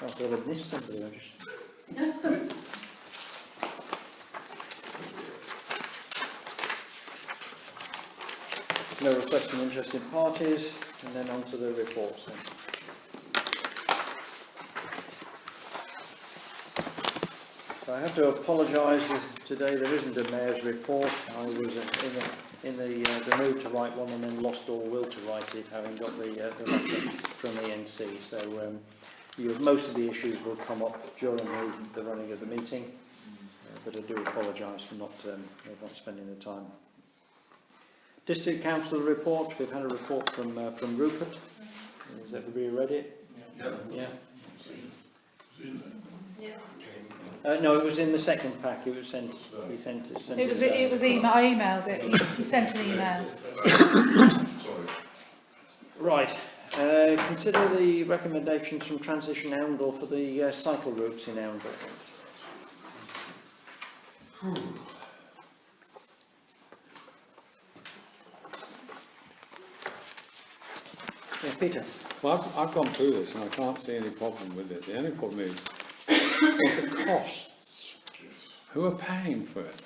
I thought I'd missed somebody. I just... No requests from interested parties, and then on to the reports then. So I have to apologise today, there isn't a mayor's report. I was in the mood to write one and then lost all will to write it, having got the letter from the NC. So most of the issues will come up during the running of the meeting, but I do apologise for not spending the time. District Council report. We've had a report from Rupert. Has everybody read it? Yeah. No, it was in the second pack. It was sent. He sent it. It was email. I emailed it. He sent an email. Sorry. Right. Consider the recommendations from Transition Oundle for the cycle routes in Oundle. Yeah, Peter. Well, I've gone through this and I can't see any problem with it. The only problem is the costs. Who are paying for it?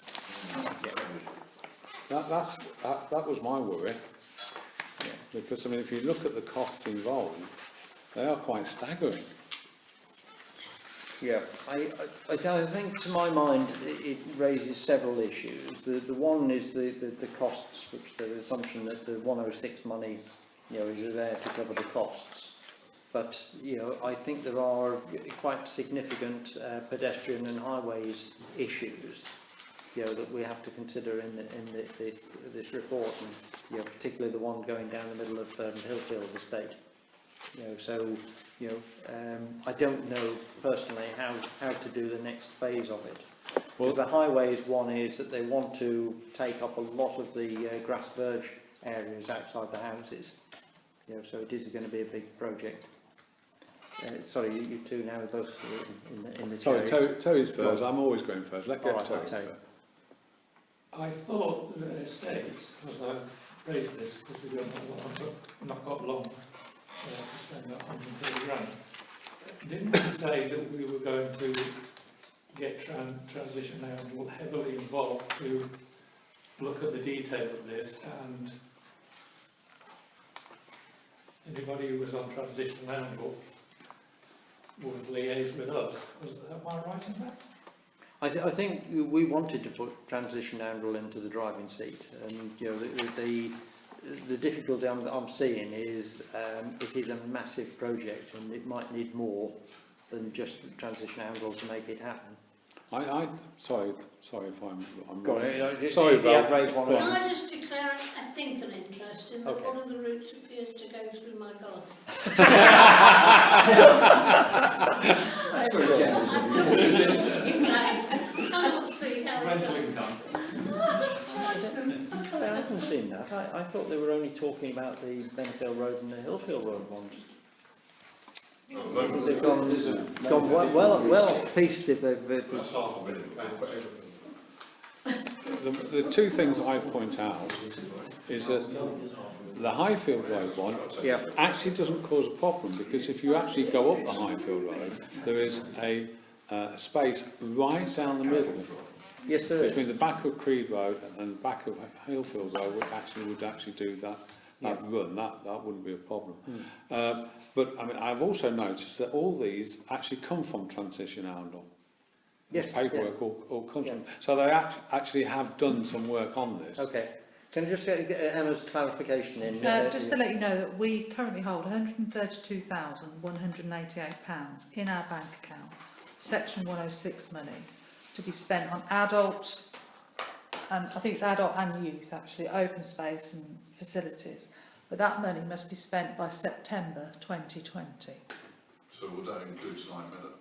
That was my worry. Because I mean, if you look at the costs involved, they are quite staggering. Yeah, I think to my mind it raises several issues. The one is the costs, which the assumption that the 106 money, is there to cover the costs. But I think there are quite significant pedestrian and highways issues, that we have to consider in this report, and particularly the one going down the middle of Hillfield Estate. I don't know personally how to do the next phase of it. Well, the highways one is that they want to take up a lot of the grass verge areas outside the houses. So it is going to be a big project. Sorry, you two now are both in the Sorry, Terry's first. I'm always going first. Let go Terry first. I thought that estates, because I've raised this because we've not got long to spend that 130 grand. Didn't we say that we were going to get Transition Oundle heavily involved to look at the detail of this, and anybody who was on Transition Oundle would liaise with us? Am I right in that? I think we wanted to put Transition Oundle into the driving seat, and the difficulty I'm seeing is it is a massive project, and it might need more than just Transition Oundle to make it happen. Sorry if I'm Go wrong. on, Sorry, Val. Can I just declare, I think, an interest in that one of the routes appears to go through my garden. That's very generous of you. I cannot see how it Rental does. income. I haven't seen that. I thought they were only talking about the Benfield Road and the Hillfield Road ones. They've gone well pieced if they've... That's half a million pounds. The two things I point out is that the Highfield Road one actually doesn't cause a problem, because if you actually go up the Highfield Road, there is a space right down the middle. Yes, there is. Between the back of Creed Road and the back of Hillfield Road, which would actually do that run. That wouldn't be a problem. But I mean, I've also noticed that all these actually come from Transition Oundle. Yes, Paperwork all comes from. So they actually have done some work on this. Okay. Can I just get Emma's clarification in? Just to let you know that we currently hold £132,188 in our bank account, Section 106 money, to be spent on adults, and I think it's adult and youth actually, open space and facilities. But that money must be spent by September 2020. So would that include Snipe Meadow?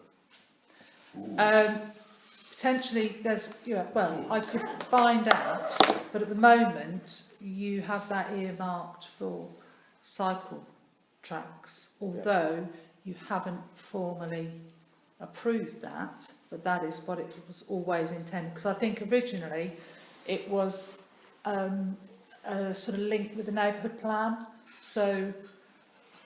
Potentially, there's, well, I could find out, but at the moment you have that earmarked for cycle tracks, although you haven't formally approved that, but that is what it was always intended. Because I think originally it was a sort of linked with the neighbourhood plan, so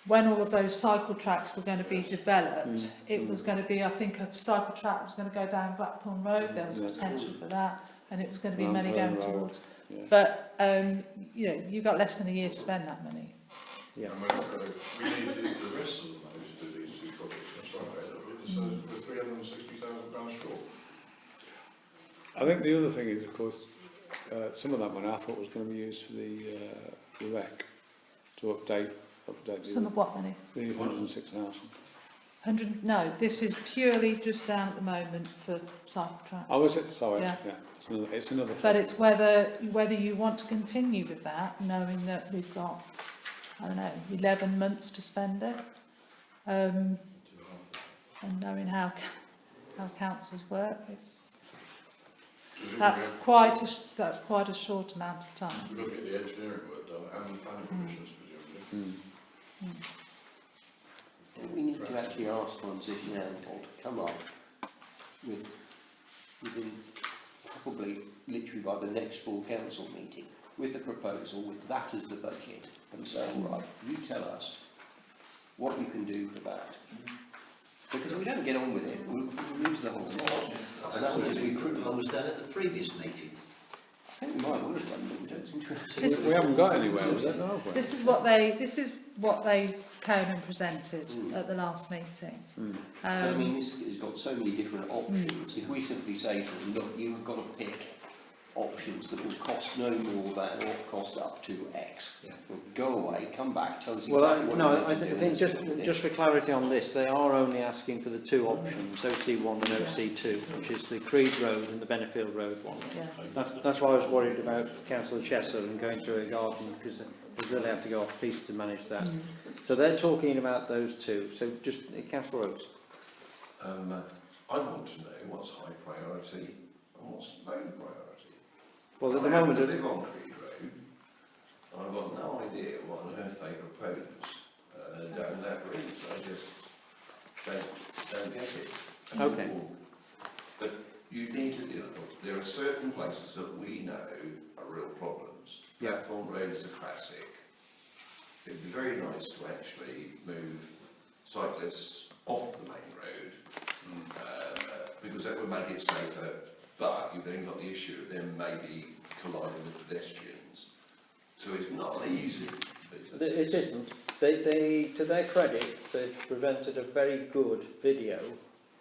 when all of those cycle tracks were going to be developed, it was going to be, I think, a cycle track was going to go down Blackthorn Road. There was potential for that, and it was going to be money going towards. Yeah. But you know, you've got less than a year to spend that money. Yeah. And we need the rest of the money to do these two projects. I'm sorry, we're £360,000 short. I think the other thing is, of course, some of that money I thought was going to be used for the rec to update Some of what money? the 106,000. 100? No, this is purely just down at the moment for cycle track. Oh, is it? Sorry. Yeah. It's another But thing. it's whether you want to continue with that, knowing that we've got, I don't know, 11 months to spend it, and knowing how councils work, that's quite a short amount of time. We've got to get the engineering work done and the planning permissions, presumably. We need to actually ask Transition Council to come up within probably literally by the next full council meeting with a proposal with that as the budget and say, right, you tell us what you can do for that. Because if we don't get on with it, we'll lose the whole lot. And that was recruitment. was done at the previous meeting. I think we might well have done, but we don't seem to have. We haven't got anywhere, is it? No, have we? This is what they came and presented at the last meeting. But I mean, this has got so many different options. If we simply say to them, look, you've got to pick options that will cost no more than or cost up to X. Yeah. Well, go away, come back, tell us Well, exactly what you I want to do. think just for clarity on this, they are only asking for the two options, OC1 and OC2, which is the Creed Road and the Bennefield Road one. Yeah. That's why I was worried about Councillor Chester and going through a garden, because they really have to go off piece to manage that. So they're talking about those two. So just Councillor Oates. I want to know what's high priority and what's low priority. Well, at the I happen moment, to live on Creed Road, and I've got no idea what on earth they propose down that route. I just don't get it. Okay. But you need to, there are certain places that we know are real problems. Yeah. Blackthorn Road is a classic. It'd be very nice to actually move cyclists off the main road, because that would make it safer. But you've then got the issue of them maybe colliding with pedestrians. So it's not easy. it isn't. They, to their credit, they've presented a very good video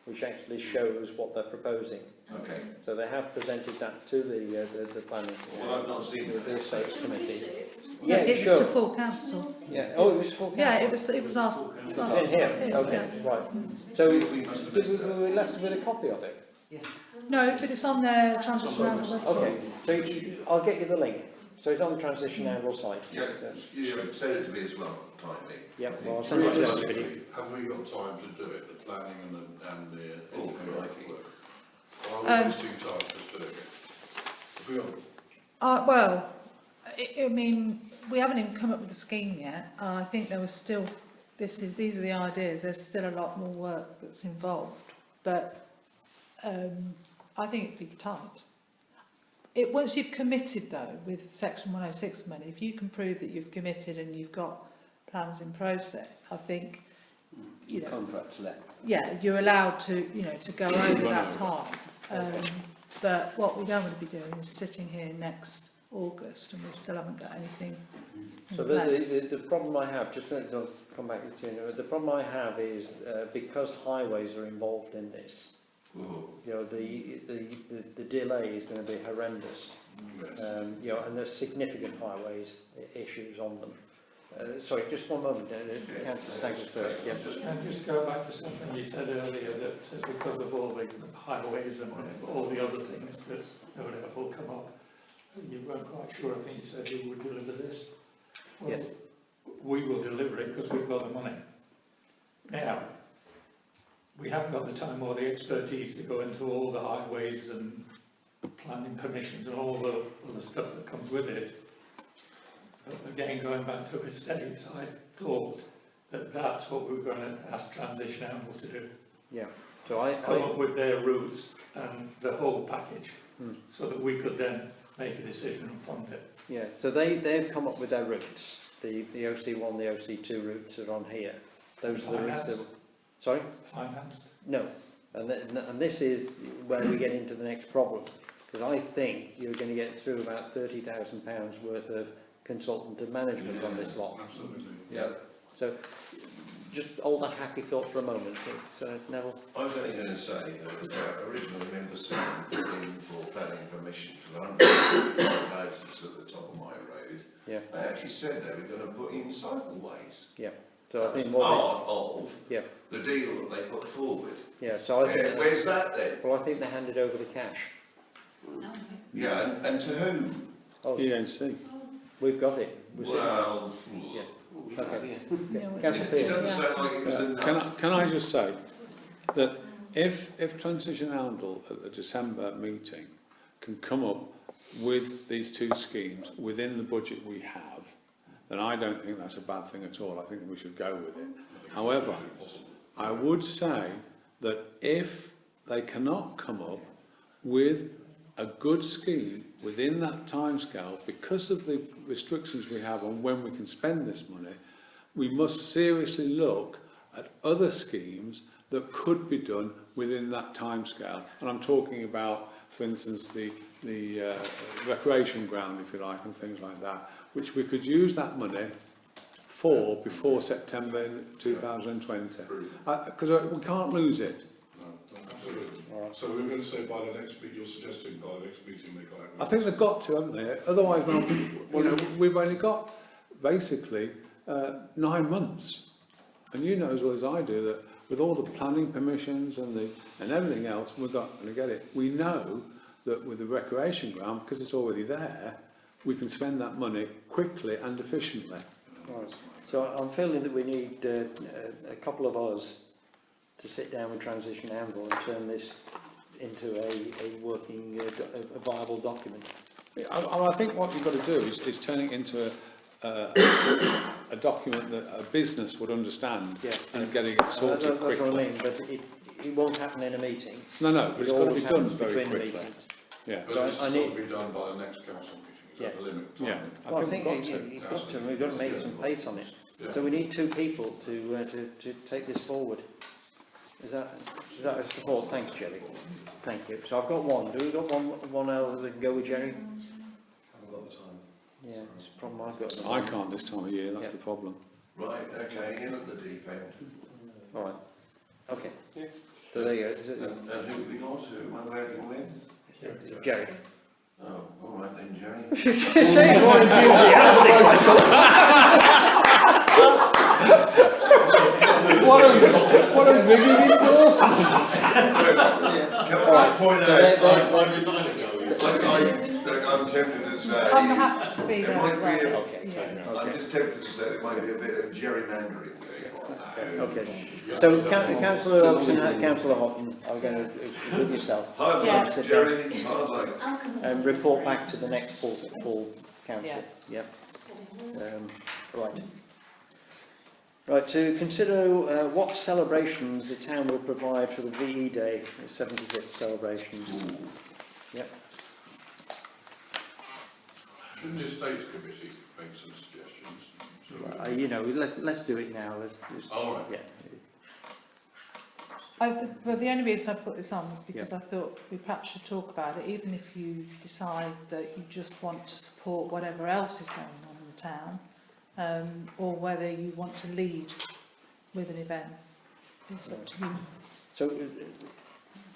which actually shows what they're proposing. Okay. So they have presented that to the planning. Well, I've not seen the that. estates committee. Yeah, Yeah, it was sure. to full council. Yeah. Oh, it was full. Yeah, it was last. In here. Okay. Right. So We must have missed we that. left with a copy of it. No, but it's on their Transition Angle website. Okay. So I'll get you the link. So it's on the Transition Angle site. Yeah, you send it to me as well, kindly. Yeah. Well, I'll send it to everybody. Have we got time to do it, the planning and the Oh, engineering crikey. work? Are we wasting time just doing it? Have we got Well, I mean, we haven't even come up with a scheme yet. I think there was still, these are the ideas, there's still a lot more work that's involved. But I think it'd be tight. Once you've committed though, with Section 106 money, if you can prove that you've committed and you've got plans in process, I think, you know, Contracts let. yeah, you're allowed to, you know, to go over that time. But what we don't want to be doing is sitting here next August and we still haven't got anything in So place. the problem I have, just to come back to you, the problem I have is because highways are involved in this, Ooh. you know, the delay is going to be horrendous. You know, and there's significant highways issues on them. Sorry, just one moment, Councillor Staggs first. Yeah. And just go back to something you said earlier, that because of all the highways and all the other things that no doubt will come up, you weren't quite sure, I think you said you would deliver this. Well, Yes. we will deliver it because we've got the money. Now, we haven't got the time or the expertise to go into all the highways and planning permissions and all the other stuff that comes with it. But again, going back to estates, I thought that that's what we were going to ask Transition Angle to do. Yeah. So Come up with their routes and the whole package, so that we could then make a decision and fund it. yeah. So they've come up with their routes. the OC1, the OC2 routes are on here. Those are the routes that... Sorry? Financed? No. And this is where we get into the next problem, because I think you're going to get through about £30,000 worth of consultant and management on this lot. Absolutely. Yeah. So just hold that happy thought for a moment, Neville. I was only going to say that originally members put in for planning permission for the 100 houses at the top of my road. Yeah. They actually said they were going to put in cycleways. Yeah. So I That's think more... part of Yeah. the deal that they put forward. Yeah, so I think... Where's that then? Well, I think they handed over the cash. Yeah, and to whom? Oh, ENC. we've got it. We're sitting- Well, Yeah. Okay. Yeah, Councillor it Pearce. doesn't sound like it was enough. Can I just say that if Transition Handle at the December meeting can come up with these two schemes within the budget we have, then I don't think that's a bad thing at all. I think that we should go with it. However, I would say that if they cannot come up with a good scheme within that timescale, because of the restrictions we have on when we can spend this money, we must seriously look at other schemes that could be done within that timescale. And I'm talking about, for instance, the recreation ground, if you like, and things like that, which we could use that money for before September 2020. Because we can't lose it. No, absolutely. So we're going to say by the next meeting, you're suggesting by the next meeting they can't. I think they've got to, haven't they? Otherwise, we've only got basically 9 months. And you know as well as I do that with all the planning permissions and everything else, we're not going to get it. We know that with the recreation ground, because it's already there, we can spend that money quickly and efficiently. Right. So I'm feeling that we need a couple of us to sit down with Transition Handle and turn this into a working, a viable document. I think what you've got to do is turn it into a document that a business would understand, Yeah. and getting it sorted That's quickly. what I mean, but it won't happen in a meeting. No, but It it's got to always be done happens very between the quickly. meetings. Yeah. But So this I has need- got to be done by the next council meeting. Is that the limit? Yeah. Well, I think we've got to. you've got to, we've got to make some pace on it. Yeah. So we need 2 people to take this forward. Is that a support? Thanks, Jerry. Thank you. So I've got one. Do we got one else that can go with Jerry? Haven't got the time. Yeah, it's a problem I've got. I can't this time of year, that's Yeah. the problem. Right, okay, in at the deep end. All right. Okay. So there you go. And who have we got? Who am I working with? Jerry. Oh, all right then, Jerry. Say more enthusiastic. What a big endorsement! Can I just point out, I'm tempted to say, I'm happy to be it there might as well. be a- Okay. Yeah. I'm just tempted to say there might be a bit of gerrymandering going on. Okay. So Councillor Hobson and Councillor Houghton are going to, with yourself, Hard Yeah. luck, Jerry, hard luck. I'll come on. and report back to the next full council. Yeah. Yep. Right. Right, to consider what celebrations the town will provide for the VE Day, the 75th celebrations. Yep. Shouldn't the Estates Committee make some suggestions? So You know, let's do it now. all right. Yeah. Well, the only reason I put this on was because I thought we perhaps should talk about it, even if you decide that you just want to support whatever else is going on in the town, or whether you want to lead with an event. It's up to you. So,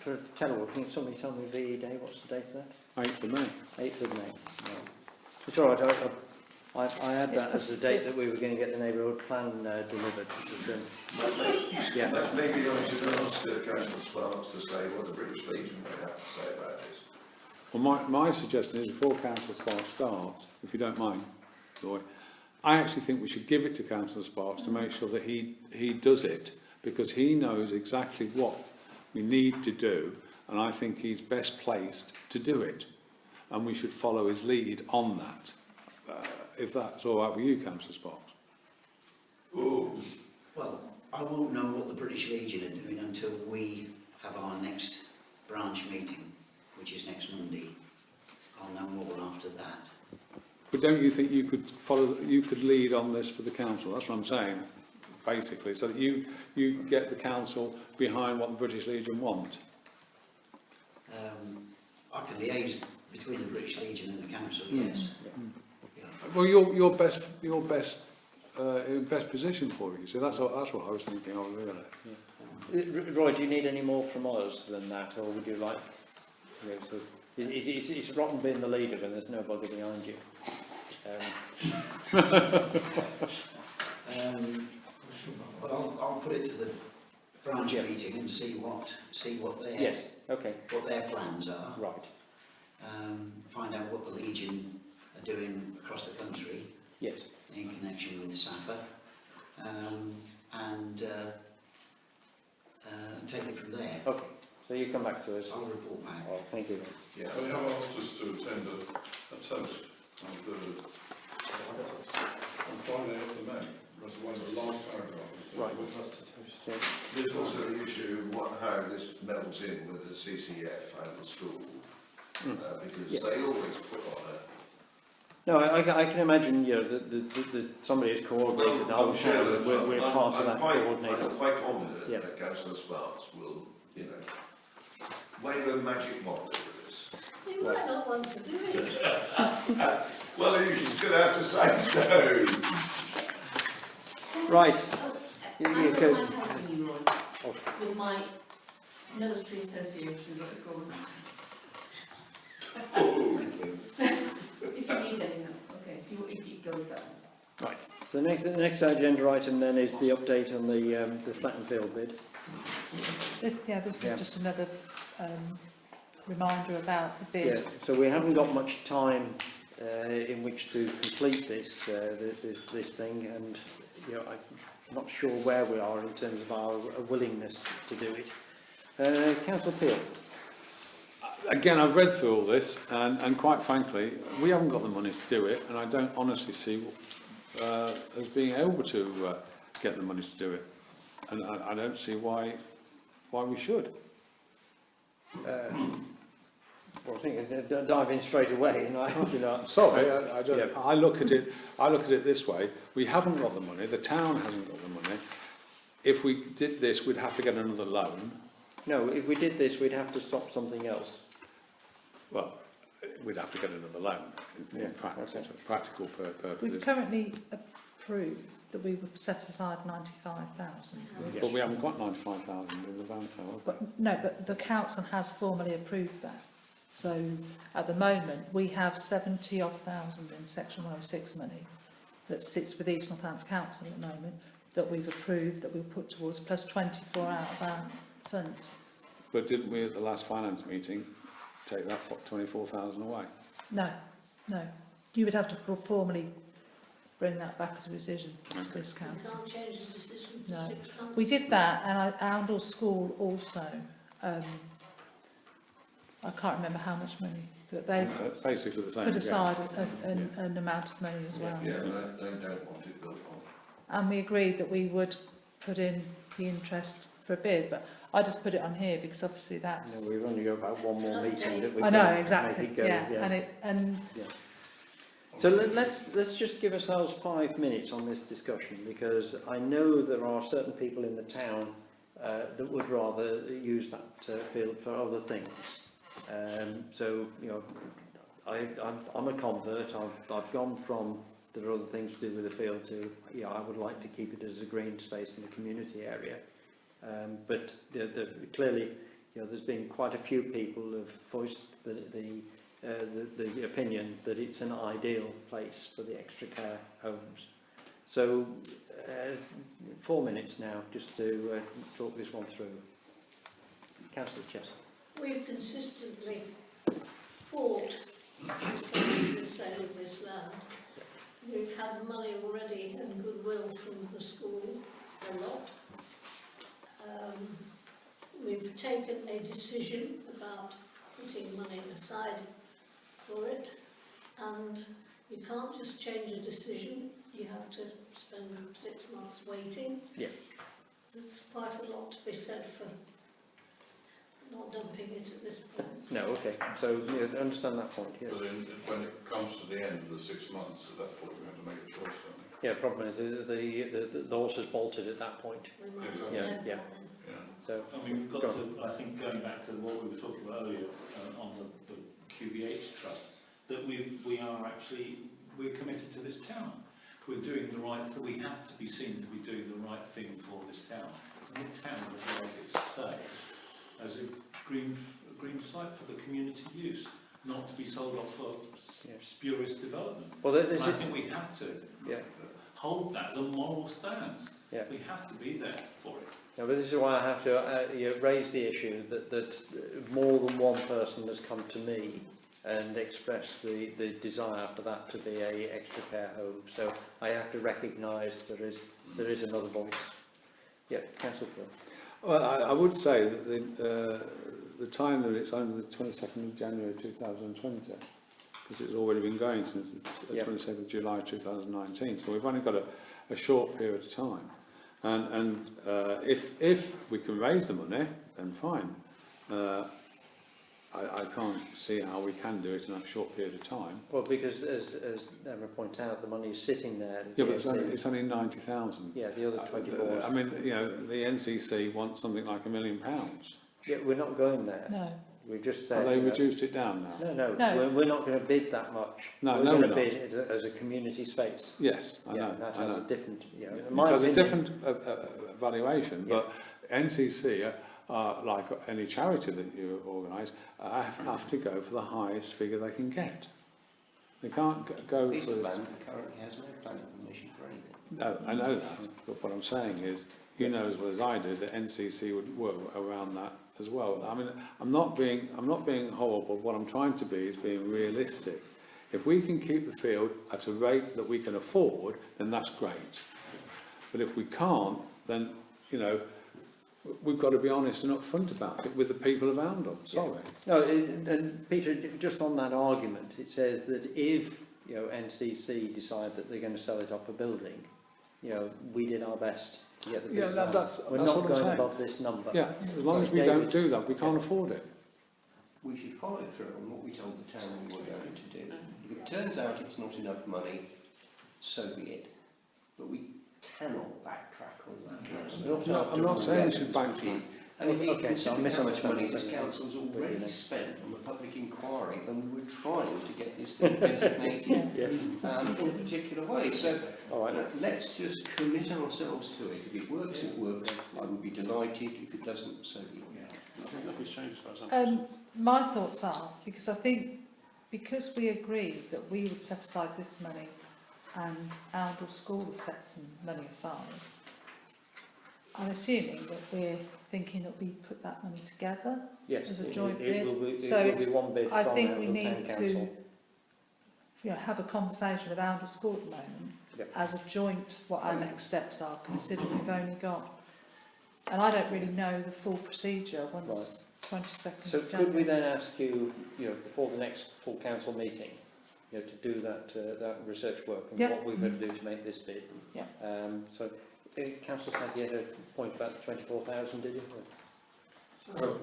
for Tenwood, can somebody tell me VE Day? What's the date of that? 8th of May. 8th of May. Right. It's all right. I had that as the date that we were going to get the neighbourhood plan delivered. Yeah. Maybe I should ask Councillor Sparks to say what the British Legion may have to say about this. Well, my suggestion is before Councillor Sparks starts, if you don't mind, Roy, I actually think we should give it to Councillor Sparks to make sure that he does it, because he knows exactly what we need to do, and I think he's best placed to do it, and we should follow his lead on that. If that's all right with you, Councillor Sparks. Oh, Well, I won't know what the British Legion are doing until we have our next branch meeting, which is next Monday. I'll know more after that. But don't you think you could lead on this for the council? That's what I'm saying, basically, so that you get the council behind what the British Legion want. I can liaise between the British Legion and the council, yes. Yeah. Well, you're best in best position for it. So that's what I was thinking of, really. Roy, do you need any more from us than that, or would you like? You know, so it's rotten being the leader when there's nobody behind you. But I'll put it to the branch meeting and see what their Yes. Okay. what their plans are. Right. Find out what the Legion are doing across the country Yes. in connection with SAFA, and take it from there. Okay. So you come back to us. I'll report back. Oh, thank you. Yeah, they have asked us to attend a toast on Friday of the May. That's one of the last paragraphs. Right. There's also the issue of how this melds in with the CCF and the school, because they always put on a... No, I can imagine, you know, that somebody has coordinated the whole show. We're part of that coordinator. I'm quite confident Yeah. that Councillor Sparks will, you know, wave a magic wand over this. You might not want to do it. Well, he's going to have to say so. Right. I You don't could- mind helping you, Roy, with my military association, as it's called. If you need any help, okay, if it goes that way. Right. So the next agenda item then is the update on the Flattenfield bid. This was Yeah. just another reminder about the bid. Yeah. So we haven't got much time in which to complete this thing, and you know, I'm not sure where we are in terms of our willingness to do it. Councillor Peel. Again, I've read through all this, and quite frankly, we haven't got the money to do it, and I don't honestly see as being able to get the money to do it, and I don't see why we should. Well, I think I'd dive in straight away, and you know. Sorry, I don't. Yeah. I look at it this way: we haven't got the money. The town hasn't got the money. If we did this, we'd have to get another loan. No, if we did this, we'd have to stop something else. Well, we'd have to get another loan in Yeah, practice, okay. practical purposes. We've currently approved that we would set aside 95,000. Yes. But we haven't got 95,000 in the bank, though, have we? But no, but the council has formally approved that. So at the moment, we have 70 odd thousand in Section 106 money that sits with East Northants Council at the moment that we've approved, that we've put towards, plus 24 out of our funds. But didn't we at the last finance meeting take that 24,000 away? No. You would have to formally bring that back as a decision to this You council. can't change the decision for No. 6 months. We did that, and Oundle School also, I can't remember how much money, but they've That's basically the same. put again. aside an amount of money as well. Yeah, they don't want it built on. And we agreed that we would put in the interest for a bid, but I just put it on here because obviously You that's... know, we've only got about one more meeting that we I know, can exactly, make it go. yeah, and So let's just give ourselves 5 minutes on this discussion, because I know there are certain people in the town that would rather use that field for other things. So, you know, I'm a convert. I've gone from there are other things to do with the field to, yeah, I would like to keep it as a green space in the community area. But clearly, you know, there's been quite a few people who have voiced the opinion that it's an ideal place for the extra care homes. So 4 minutes now just to talk this one through. Councillor Chester. We've consistently fought the sale of this land. We've had money already and goodwill from the school, a lot. We've taken a decision about putting money aside for it, and you can't just change a decision. You have to spend 6 months waiting. Yeah. There's quite a lot to be said for not not dumping it at this point. No, okay, so, I understand that point, yeah. But then, when it comes to the end of the 6 months, at that point, we have to make a choice, don't we? Yeah, problem is the horse has bolted at that point, We might Yeah, not yeah, know yeah. by then. Yeah. so, I mean, we've got Go to, I think, going back to what we were talking about earlier on the QVH trust, that we are actually, we're committed to this town. We're doing the right thing. We have to be seen to be doing the right thing for this town. And the town would like it to stay as a green site for the community use, not to be sold off for spurious development. well, And this I is, think we have to yeah, hold that as a moral stance. Yeah. We have to be there for it. no, but this is why I have to raise the issue that more than one person has come to me and expressed the desire for that to be a extra care home. So I have to recognise there is another voice. Yeah, Councillor Peel. Well, I would say that the time that it's only the 22nd of January 2020, because it's already been going since the 22nd of July 2019, so we've only got a short period of time. And if we can raise the money, then fine. I can't see how we can do it in that short period of time. Well, because as Emma points out, the money is sitting there. Yeah, but it's only 90,000. Yeah, the other 24. I mean, you know, the NCC wants something like £1 million. Yeah, we're not going there. No. We've just said... Have they reduced it down now? No. We're not going to bid that much. No, we're no, going we're to not. bid it as a community space. Yes, I know. And that I has know. a different... You know, in It my has a opinion- different valuation, but NCC, like any charity that you organise, have to go for the highest figure they can get. They can't go Piece for... of land currently has no planning permission for anything. No, I know that, but what I'm saying is, you know as well as I do, that NCC would work around that as well. I mean, I'm not being horrible. What I'm trying to be is being realistic. If we can keep the field at a rate that we can afford, then that's great. But if we can't, then, you know, we've got to be honest and upfront about it with the people of Oundle. Sorry. No, and Peter, just on that argument, it says that if, you know, NCC decide that they're going to sell it off a building, you know, we did our best to get the business. We're that's not what I'm going saying. above this number. Yeah, as long as we don't do that, we can't afford it. We should follow through on what we told the town we were going to do. If it turns out it's not enough money, so be it. But we cannot backtrack on that. No, I'm not saying we should backtrack. And indeed, Okay, so considering how much misunderstanding. money this council's already spent on the public inquiry, and we were trying to get this thing designated in a particular way. So All right. let's just commit ourselves to it. If it works, it works. I would be delighted. If it doesn't, so be it. I think nothing's changed as far as I'm concerned. My thoughts are, because I think, because we agreed that we would set aside this money and Oundle School would set some money aside, I'm assuming that we're thinking that we put that money together Yes, as a it joint will bid. be, So it will it's- be one bid I from think we Oundle Town need to, Council. you know, have a conversation with Oundle School at the moment Yep. as a joint, what our next steps are, considering we've only got, and I don't really know the full procedure once 22nd So of could we January. then ask you, you know, before the next full council meeting, you know, to do that research work and Yep. what we've got to do to make this bid? Yeah. So, Councillor said you had a point about the 24,000, did you? So,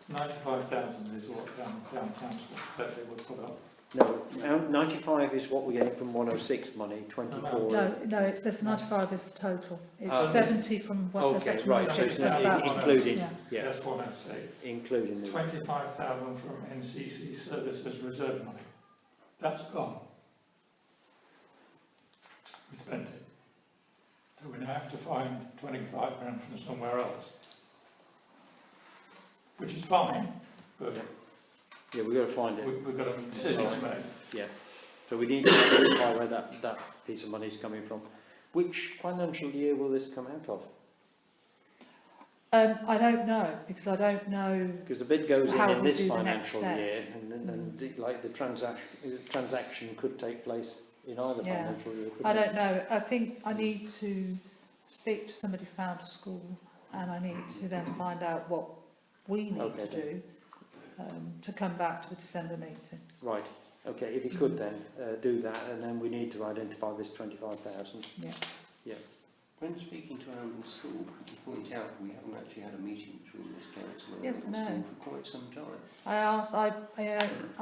95,000 is what town council said they would put up. No, 95 is what we're getting from 106 money, 24... No, it's this 95 is the total. It's Ah. 70 from what the Okay, section right, was. so it's That's not that. including, Yeah. yeah, That's 106. including the... 25,000 from NCC Services Reserve money. That's gone. We spent it. So we now have to find 25 grand from somewhere else. Which is fine, but Yeah, we've got to find it. we've got a decision to make. Yeah, so we need to identify where that piece of money is coming from. Which financial year will this come out of? I don't know, because I don't know. Because the bid goes How in we this do the next financial year, steps. and like the transaction could take place in either Yeah. financial year. couldn't I it? don't know. I think I need to speak to somebody who found a school, and I need to then find out what we need Okay, to do to come back to the December meeting. Right, okay, if you could then do that, and then we need to identify this 25,000. Yeah. Yeah. When speaking to Arundel School, could you point out we haven't actually had a meeting between this council and Yes, Arundel no. School for quite some time? I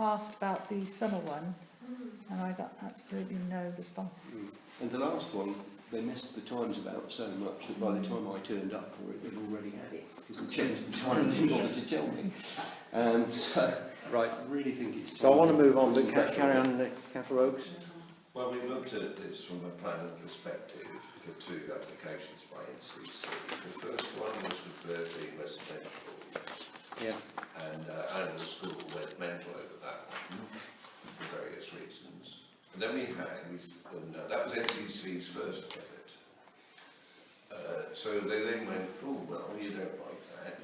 asked about the summer one, and I got absolutely no response. And the last one, they messed the times about so much that by the time I turned up for it, they'd already had it, because they changed the time and didn't bother to tell me. So, Right. I really think it's time. So I want to move on, put but some pressure carry on, Councillor Oakes. Well, we looked at this from a planning perspective for two applications by NCC. The first one was for 13 residential, Yeah. and Arundel School went mental over that one for various reasons. And then we had, that was NCC's first effort. So they then went, oh well, you don't like that,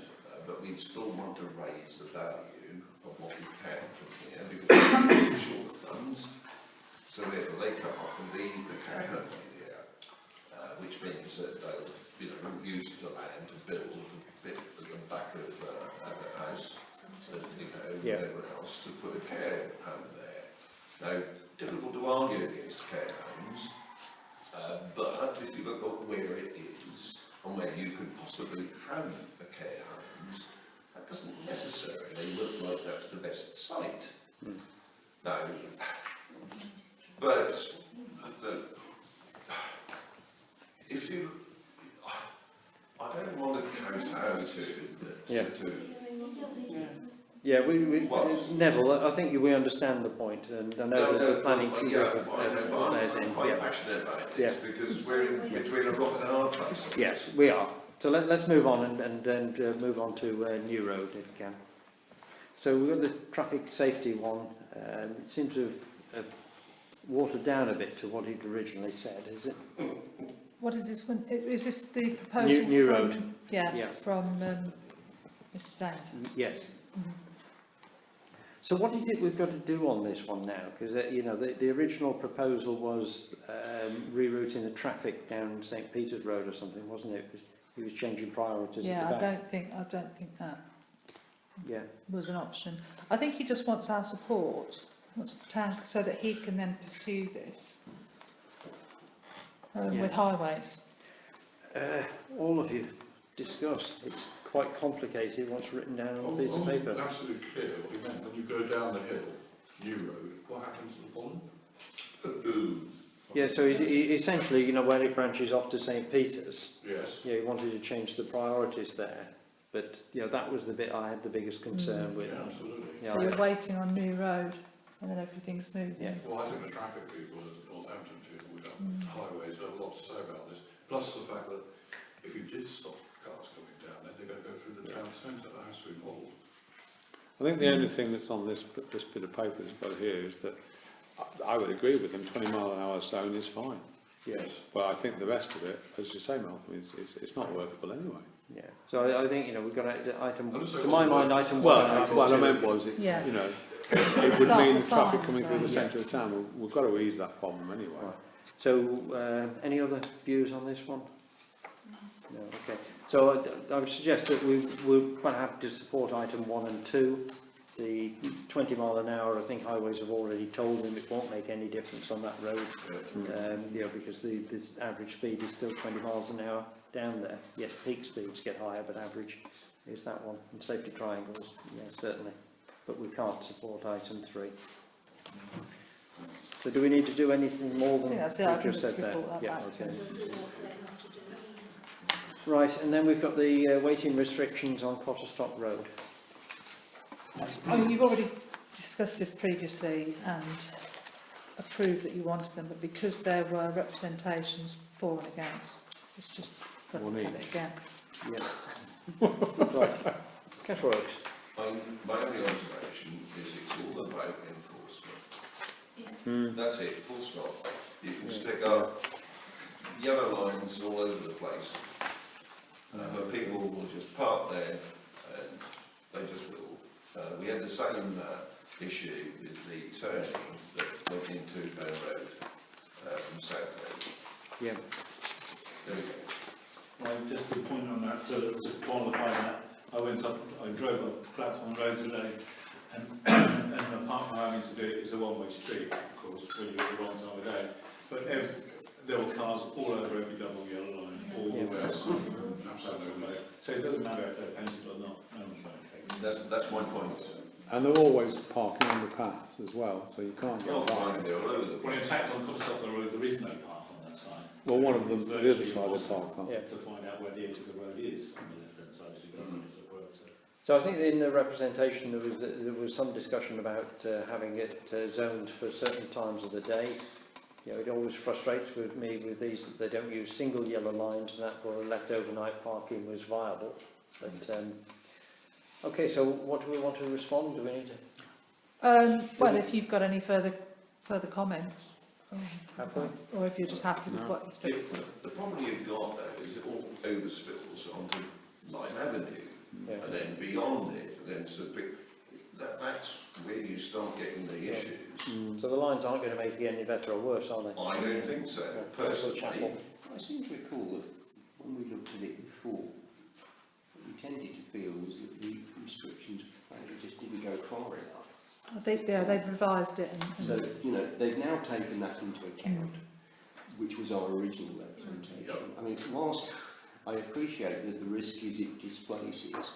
but we still want to raise the value of what we can from here because we're short of funds. So therefore they come up with the care home idea, which means that they'll, use the land to build a bit at the back of the house, and, whatever else, to put a care home there. Now, difficult to argue against care homes, but if you look at where it is and where you could possibly have a care homes, that doesn't necessarily look like that's the best site. Now, but if you, I don't want to kowtow to Yeah, we What? Neville, I think we understand the point, and I know that the planning I'm quite passionate about this because we're in between a rock and a hard place. Yes, we are. So let's move on and move on to New Road if we can. So we've got the traffic safety one. It seems to have watered down a bit to what he'd originally said, is it? What is this one? Is this the proposal New from, Road. Yeah, from Mr. Dayton? Yes. So what is it we've got to do on this one now? Because, the original proposal was rerouting the traffic down St Peter's Road or something, wasn't it? He was changing priorities Yeah, at the I back. don't think that Yeah. was an option. I think he just wants our support, wants the town, so that he can then pursue this with highways. All of you discuss. It's quite complicated once written down on a piece of paper. Absolutely clear what he meant. When you go down the hill, New Road, what happens to the pond? Yeah, so he essentially, where it branches off to St Peter's, Yes. he wanted to change the priorities there. But, that was the bit I had the biggest concern with. Yeah, absolutely. So you're waiting on New Road, and then everything's moving. Yeah. Well, I think the traffic people at Northamptonshire with highways have a lot to say about this. Plus the fact that if you did stop cars coming down there, they're going to go through the town centre. That has to be modelled. I think the only thing that's on this bit of paper that's got here is that I would agree with them, 20 mile an hour zone is fine. Yes. But I think the rest of it, as you say, Malcolm, it's not workable anyway. Yeah. So I think, we've got item, I just say to my mind, item one. and item What I two. meant was, it Yeah. would mean Signs, traffic coming though. through the centre of town. We've got to ease that problem anyway. Right. So, any other views on this one? No, okay. So I would suggest that we're quite happy to support item 1 and 2. The 20 mile an hour, I think highways have already told them it won't make any difference on that road. Because this average speed is still 20 miles an hour down there. Yes, peak speeds get higher, but average is that one. And safety triangles, yeah, certainly. But we can't support item 3. So do we need to do anything more than I think that's it. I we've can just just said there? report that Yeah, back to okay. him. Right, and then we've got the weighting restrictions on Cotterstock Road. I mean, you've already discussed this previously and approved that you wanted them, but because there were representations for and against, it's just got to One have it each. again. Yeah. Right. Councillor Oakes. My only observation is it's all about enforcement. That's it, full stop. You can stick up yellow lines all over the place, but people will just park there and they just will. We had the same issue with the turning that went into Bow Road from South Road. Yeah. There we go. Just a point on that, so to qualify that, I drove up Clapham Road today, and apart from having to do it, it's a one-way street, of course, when you're at the wrong time of day. But there were cars all over every double yellow line, all the way Yes, across. absolutely. So it doesn't matter if they're painted or not, no one's okay. That's my point. And they're always parking on the paths as well, so you can't You're get by. finding they're all over the Well, in place. fact, on Cotswold Road, there is no path on that side. Well, one of them, It's the other virtually side of the impossible park, aren't Yeah. to find out where the edge of the road is on the left-hand side as you go on, as it were, so. So I think in the representation there was some discussion about having it zoned for certain times of the day. You know, it always frustrates with me with these that they don't use single yellow lines, and that for left overnight parking was viable. But okay, so what do we want to respond? Do we need to? Well, if you've got any further comments, Have we? or if you're just happy with No. what you've said. The problem you've got though is it all overspills onto Lime Avenue, Yeah. and then beyond it, then to that's where you start getting the issues. So the lines aren't going to make it any better or worse, are they? I don't think so, Yeah. personally. Chapel. I seem to recall that when we looked at it before, what we tended to feel was that the restrictions frankly just didn't go far enough. I think they've revised it. So, you know, they've now taken that into account, which was our original representation. Yep. I mean, whilst I appreciate that the risk is it displaces,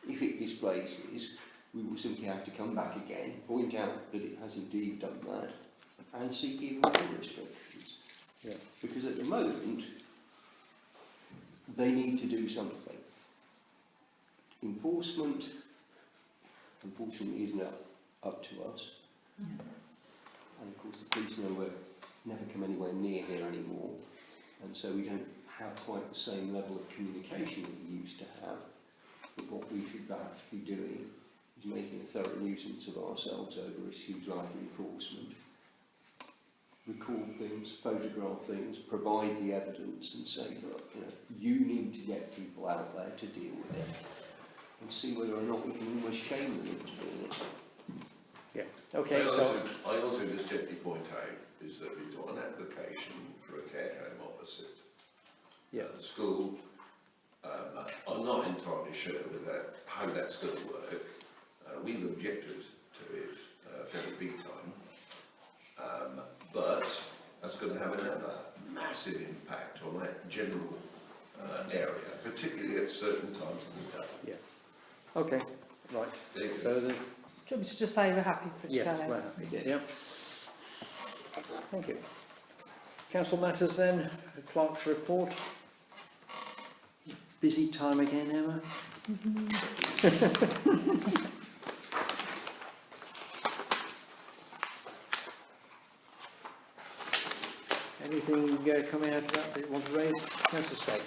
if it displaces, we will simply have to come back again, point out that it has indeed done that, and seek even more restrictions. Yeah. Because at the moment, they need to do something. Enforcement, unfortunately, isn't up to us. And of course the police will never come anywhere near here anymore, and so we don't have quite the same level of communication that we used to have. But what we should perhaps be doing is making a thorough nuisance of ourselves over issues like enforcement. Record things, photograph things, provide the evidence and say, look, you need to get people out there to deal with it, and see whether or not we can almost shame them into doing it. Yeah. Okay, I also just gently point out is that we've got an application for a care home opposite the school. I'm not entirely sure with that, how that's going to work. We've objected to it fairly big time, but that's going to have another massive impact on that general area, particularly at certain times of the day. Yeah. Okay, right. There you go. So the, Do you want me to just say we're happy for it to yes, go we're ahead? happy. Yeah. Thank you. Council matters then, the clerk's report. Busy time again, Emma? Anything coming out of that you want to raise? Councillor State.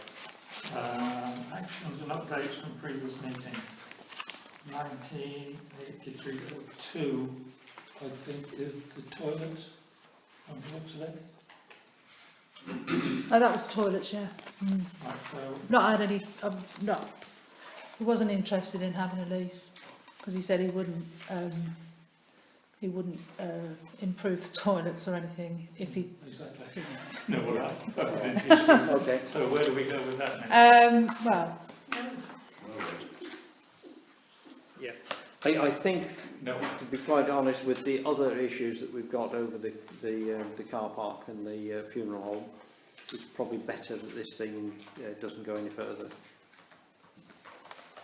Actions and updates from previous meeting. 1983-02, I think, is the toilets on the looks of it. Oh, that was toilets, yeah. Right, so Not had any, he wasn't interested in having a lease, because he said he wouldn't improve the toilets or anything if he... exactly. No, well, that was interesting. Okay. So where do we go with that now? Well, Yeah. I think, No. to be quite honest, with the other issues that we've got over the car park and the funeral home, it's probably better that this thing doesn't go any further.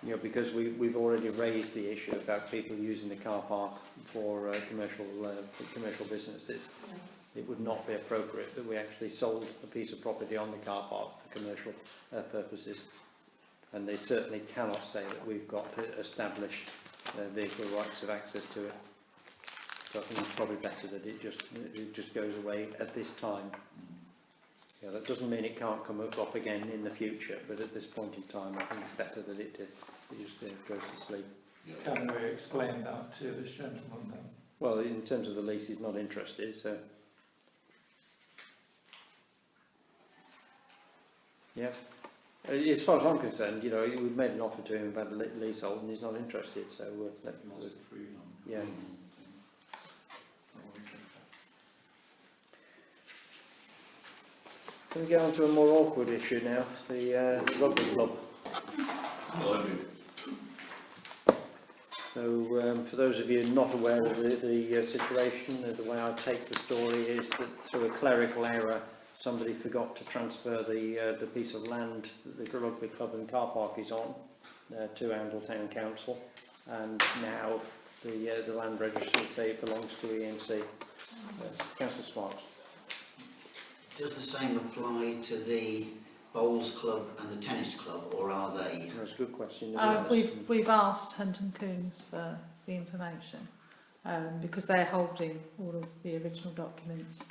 You know, because we've already raised the issue about people using the car park for commercial businesses. It would not be appropriate that we actually sold a piece of property on the car park for commercial purposes. And they certainly cannot say that we've got established vehicle rights of access to it. So I think it's probably better that it just goes away at this time. Yeah, that doesn't mean it can't come up again in the future, but at this point in time, I think it's better that it just goes to sleep. Can we explain that to this gentleman then? Well, in terms of the lease, he's not interested, so. Yeah. As far as I'm concerned, you know, we've made an offer to him about a leasehold and he's not interested, so yeah. Can we get on to a more awkward issue now, the rugby club? So, for those of you not aware of the situation, the way I take the story is that through a clerical error, somebody forgot to transfer the piece of land that the rugby club and car park is on to Oundle Town Council, and now the land registry say it belongs to ENC. Councillor Sparks. Does the same apply to the bowls club and the tennis club, or are they? That's a good question. Isn't it? We've asked Hunt and Coombs for the information because they're holding all of the original documents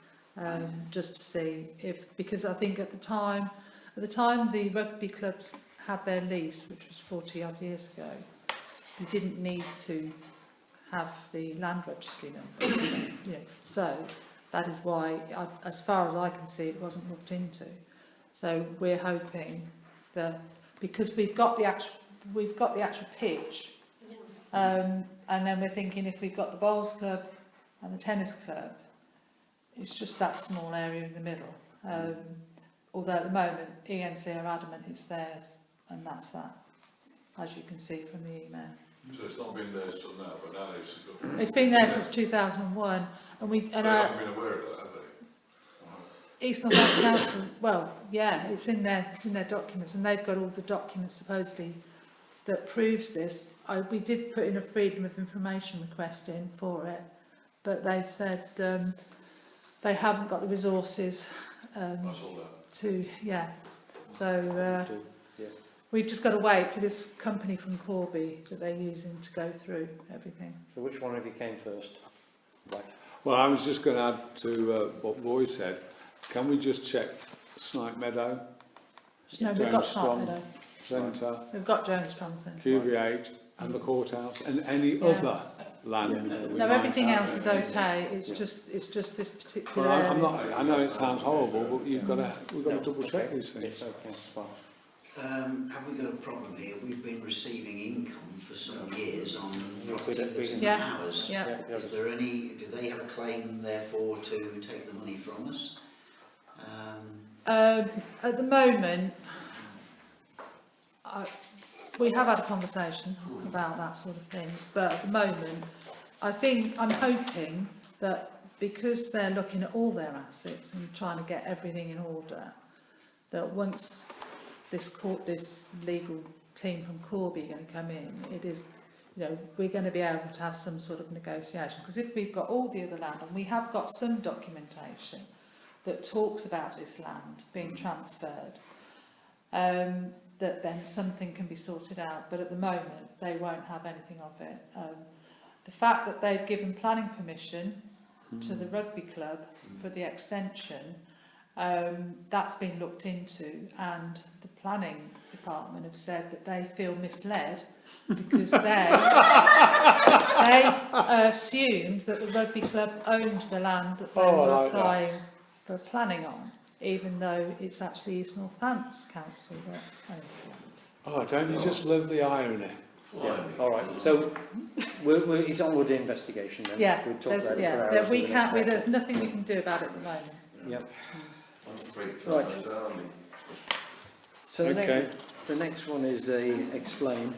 just to see if, because I think at the time the rugby clubs had their lease, which was 40 odd years ago, you didn't need to have the land registry number. You know, so that is why, as far as I can see, it wasn't looked into. So we're hoping that because we've got the actual pitch, and then we're thinking if we've got the bowls club and the tennis club, it's just that small area in the middle. Although at the moment ENC are adamant it's theirs, and that's that, as you can see from the email. So it's not been theirs till now, but now it's... It's been there since 2001, and They haven't been aware of that, have they? East North Wales Council, well, yeah, it's in their documents, and they've got all the documents supposedly that proves this. We did put in a freedom of information request in for it, but they've said they haven't got the resources I saw that. to, yeah. So we've just got to wait for this company from Corby that they're using to go through everything. So which one of you came first? Right. Well, I was just going to add to what Roy said. Can we just check Snipe Meadow, No, we've got Snipe Meadow. Centre, We've got Jones Thompson. QV8 and the courthouse and any other land that we No, might everything have. else is okay. It's just this particular. Well, I'm area. not. I know it sounds horrible, but we've got to double check these things. It's okay. Well, Have we got a problem here? We've been receiving income for some years on property could- that's in Yeah. ours. Yeah. Is there any? Do they have a claim, therefore, to take the money from us? At the moment, we have had a conversation about that sort of thing, but at the moment, I'm hoping that because they're looking at all their assets and trying to get everything in order, that once this legal team from Corby are going to come in, it is, we're going to be able to have some sort of negotiation. Because if we've got all the other land, and we have got some documentation that talks about this land being transferred, that then something can be sorted out. But at the moment, they won't have anything of it. The fact that they've given planning permission to the rugby club for the extension, that's been looked into, and the planning department have said that they feel misled because they assumed that the rugby club owned the land that they were applying for planning on, even though it's actually East Northants Council that owns the land. Oh, don't you just love the irony? yeah. All right. So it's on with the investigation then. Yeah, We'll talk there's, about it yeah, for there, hours we with the can't. next There's nothing we can do about it at the moment. Yep. I'm afraid Right. as well. I mean, So Okay. the next one is explain.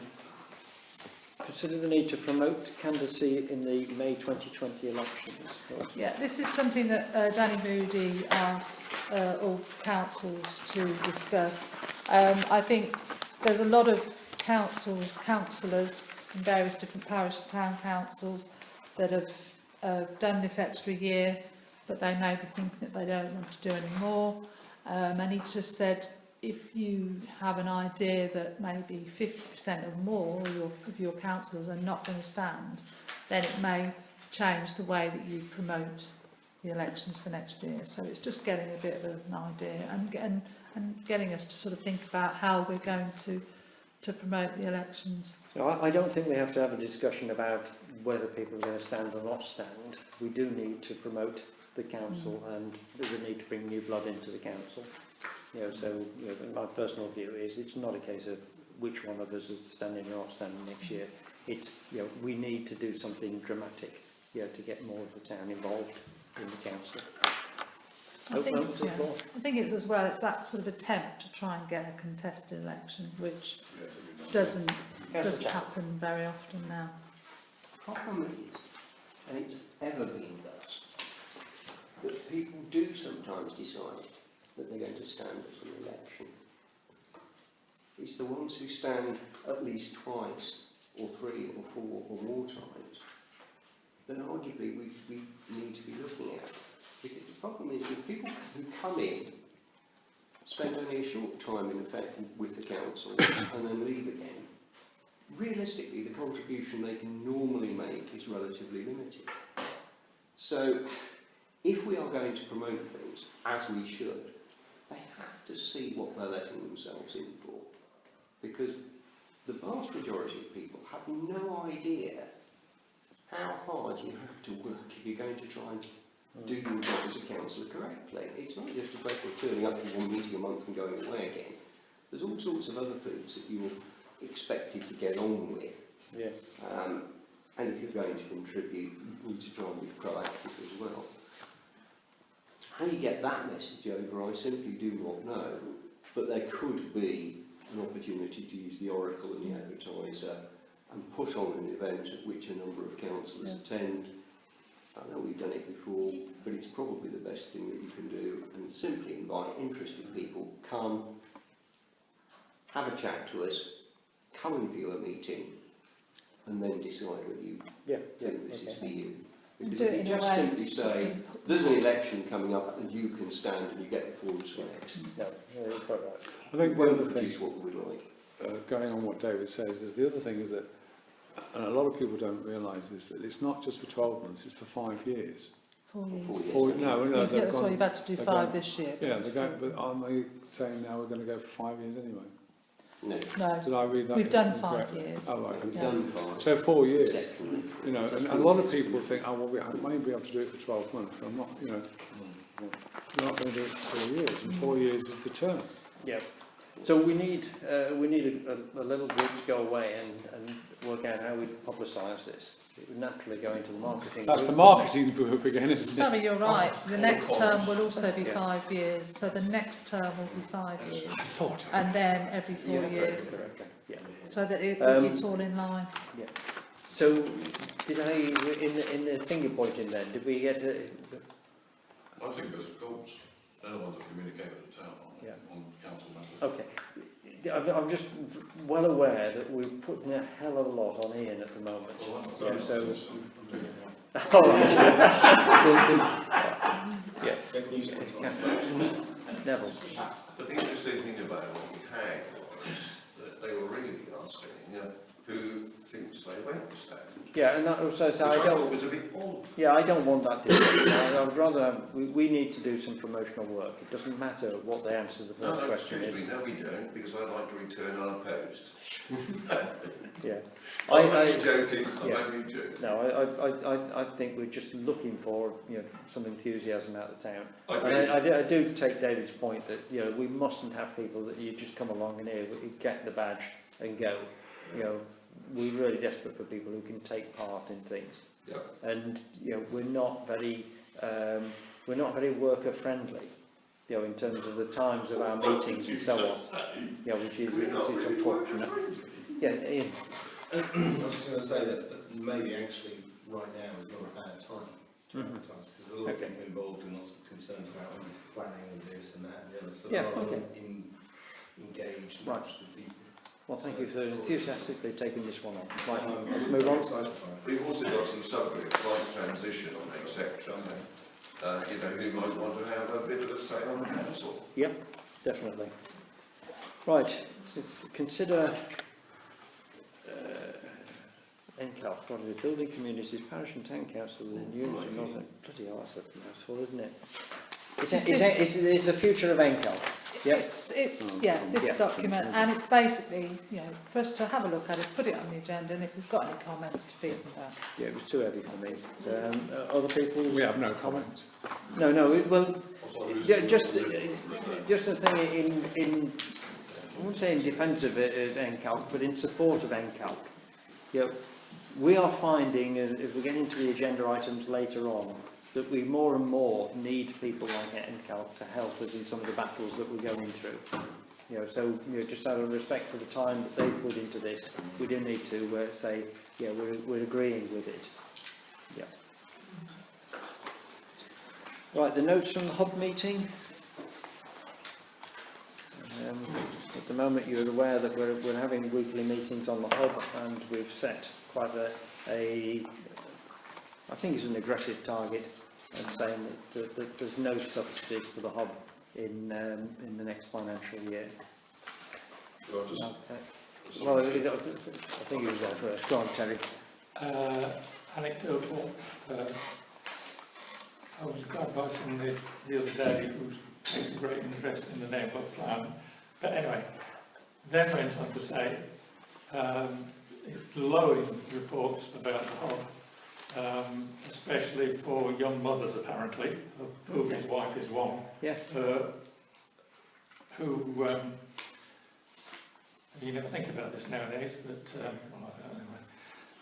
Consider the need to promote candidacy in the May 2020 elections. Yeah, this is something that Danny Moody asked all councils to discuss. I think there's a lot of councillors in various different parish and town councils that have done this extra year, but they may be thinking that they don't want to do any more. And he just said, if you have an idea that maybe 50% or more of your councillors are not going to stand, then it may change the way that you promote the elections for next year. So it's just getting a bit of an idea and getting us to sort of think about how we're going to promote the elections. So I don't think we have to have a discussion about whether people are going to stand or not stand. We do need to promote the council and there's a need to bring new blood into the council. My personal view is it's not a case of which one of us is standing or not standing next year. It's, we need to do something dramatic, to get more of the town involved in the council. I think it's as well, it's that sort of attempt to try and get a contested election, which doesn't happen very often now. The problem is, and it's ever been thus, that people do sometimes decide that they're going to stand at an election. It's the ones who stand at least twice, or 3 or 4 or more times, that arguably we need to be looking at. Because the problem is with people who come in, spend only a short time in effect with the council and then leave again, realistically the contribution they can normally make is relatively limited. So if we are going to promote things, as we should, they have to see what they're letting themselves in for. Because the vast majority of people have no idea how hard you have to work if you're going to try and do your job as a councillor correctly. It's not just a question of turning up for one meeting a month and going away again. There's all sorts of other things that you're expected to get on with. Yeah. And if you're going to contribute, you need to try and be proactive as well. How you get that message over, I simply do not know, but there could be an opportunity to use the Oracle and the Advertiser and put on an event at which a number of councillors attend. I know we've done it before, but it's probably the best thing that you can do, and simply invite interested people, come, have a chat to us, come and view a meeting, and then decide whether you think this is for you. Because if you just simply say, there's an election coming up and you can stand and you get the forms for next, No, you're quite right. I think it one of won't the produce things, what we would like. going on what David says, is the other thing is that, and a lot of people don't realise, is that it's not just for 12 months, it's for 5 years. 4 years. 4 years. No, Yeah, that's why you've had to do they're 5 going- this year. Yeah, they're going, but aren't they saying now we're going to go for 5 years anyway? No, No, Did I read that? we've done incorrectly? 5 years. Oh, right. we've Yeah. done 5. So 4 years. Exceptionally. You know, and a lot of people think, oh, well, I may be able to do it for 12 months, but I'm not, you know, you're not going to do it for 4 years, and 4 years is the term. Yeah. So we need a little group to go away and work out how we publicise this. It would naturally go into the marketing. That's the group, marketing group again, isn't it? Sammy, you're right. The next term will also be Yeah. 5 years. So the next term will be 5 years. I thought. And then every 4 Yeah, years. correct. Yeah. So that it's all in line. So did I in the finger pointing then? Did we get a, I think there's a course. They're the ones that communicate with the town on council matters. okay? I'm just well aware that we're putting a hell of a lot on Ian at the moment. Well, that's Yeah, so so, all right. Yeah. Neville. But the interesting thing about what we had was that they were really asking who thinks they won't stand. Yeah, and that also, so I Which I thought don't. was a bit odd. Yeah, I don't want that discussion. I would rather have, we need to do some promotional work. It doesn't matter what the answer to the first question excuse is. me, no we don't, because I'd like to return unopposed. Yeah. I'm only joking, I'm yeah. only joking. No, I think we're just looking for, some enthusiasm out of the town. I And agree. I do take David's point that, we mustn't have people that you just come along and here, get the badge and go. We're really desperate for people who can take part in things. Yeah. And, we're not very worker friendly. In terms of the times of our meetings and so on. Which is unfortunate. Yeah, Ian. I was just going to say that maybe actually right now is not a bad time to advertise, because there's a lot of people involved and lots of concerns about planning and this and that and the other, so there are a lot of engaged and interested people. Well, thank you for enthusiastically taking this one on. Right, let's move on. We've also got some subgroups like transition, etc. Who might want to have a bit of a say on the council. Yep, definitely. Right, consider NCAL, one of the building communities, parish and town council within units of Northern. Bloody hell, that's a mouthful, isn't it? It's the future of NCAL. Yep. This document, and it's basically, for us to have a look at it, put it on the agenda, and if we've got any comments to feed them back. Yeah, it was too heavy for me. Other people? We have no comments. No, well, just the thing in I wouldn't say in defence of NCALC, but in support of NCALC. We are finding, as we get into the agenda items later on, that we more and more need people like NCALC to help us in some of the battles that we're going through. Just out of respect for the time that they put into this, we do need to say, we're agreeing with it. Yeah. Right, the notes from the hub meeting. At the moment, you're aware that we're having weekly meetings on the hub, and we've set quite I think it's an aggressive target, and saying that there's no subsidies for the hub in the next financial year. Well, just, Well, I think it was there first. Go on, Terry. Anecdotal. I was grabbed by somebody the other day who takes a great interest in the neighbourhood plan. But anyway, then went on to say, it's glowing reports about the hub, especially for young mothers apparently, of whom his wife is one. Yeah. Who, you never think about this nowadays, but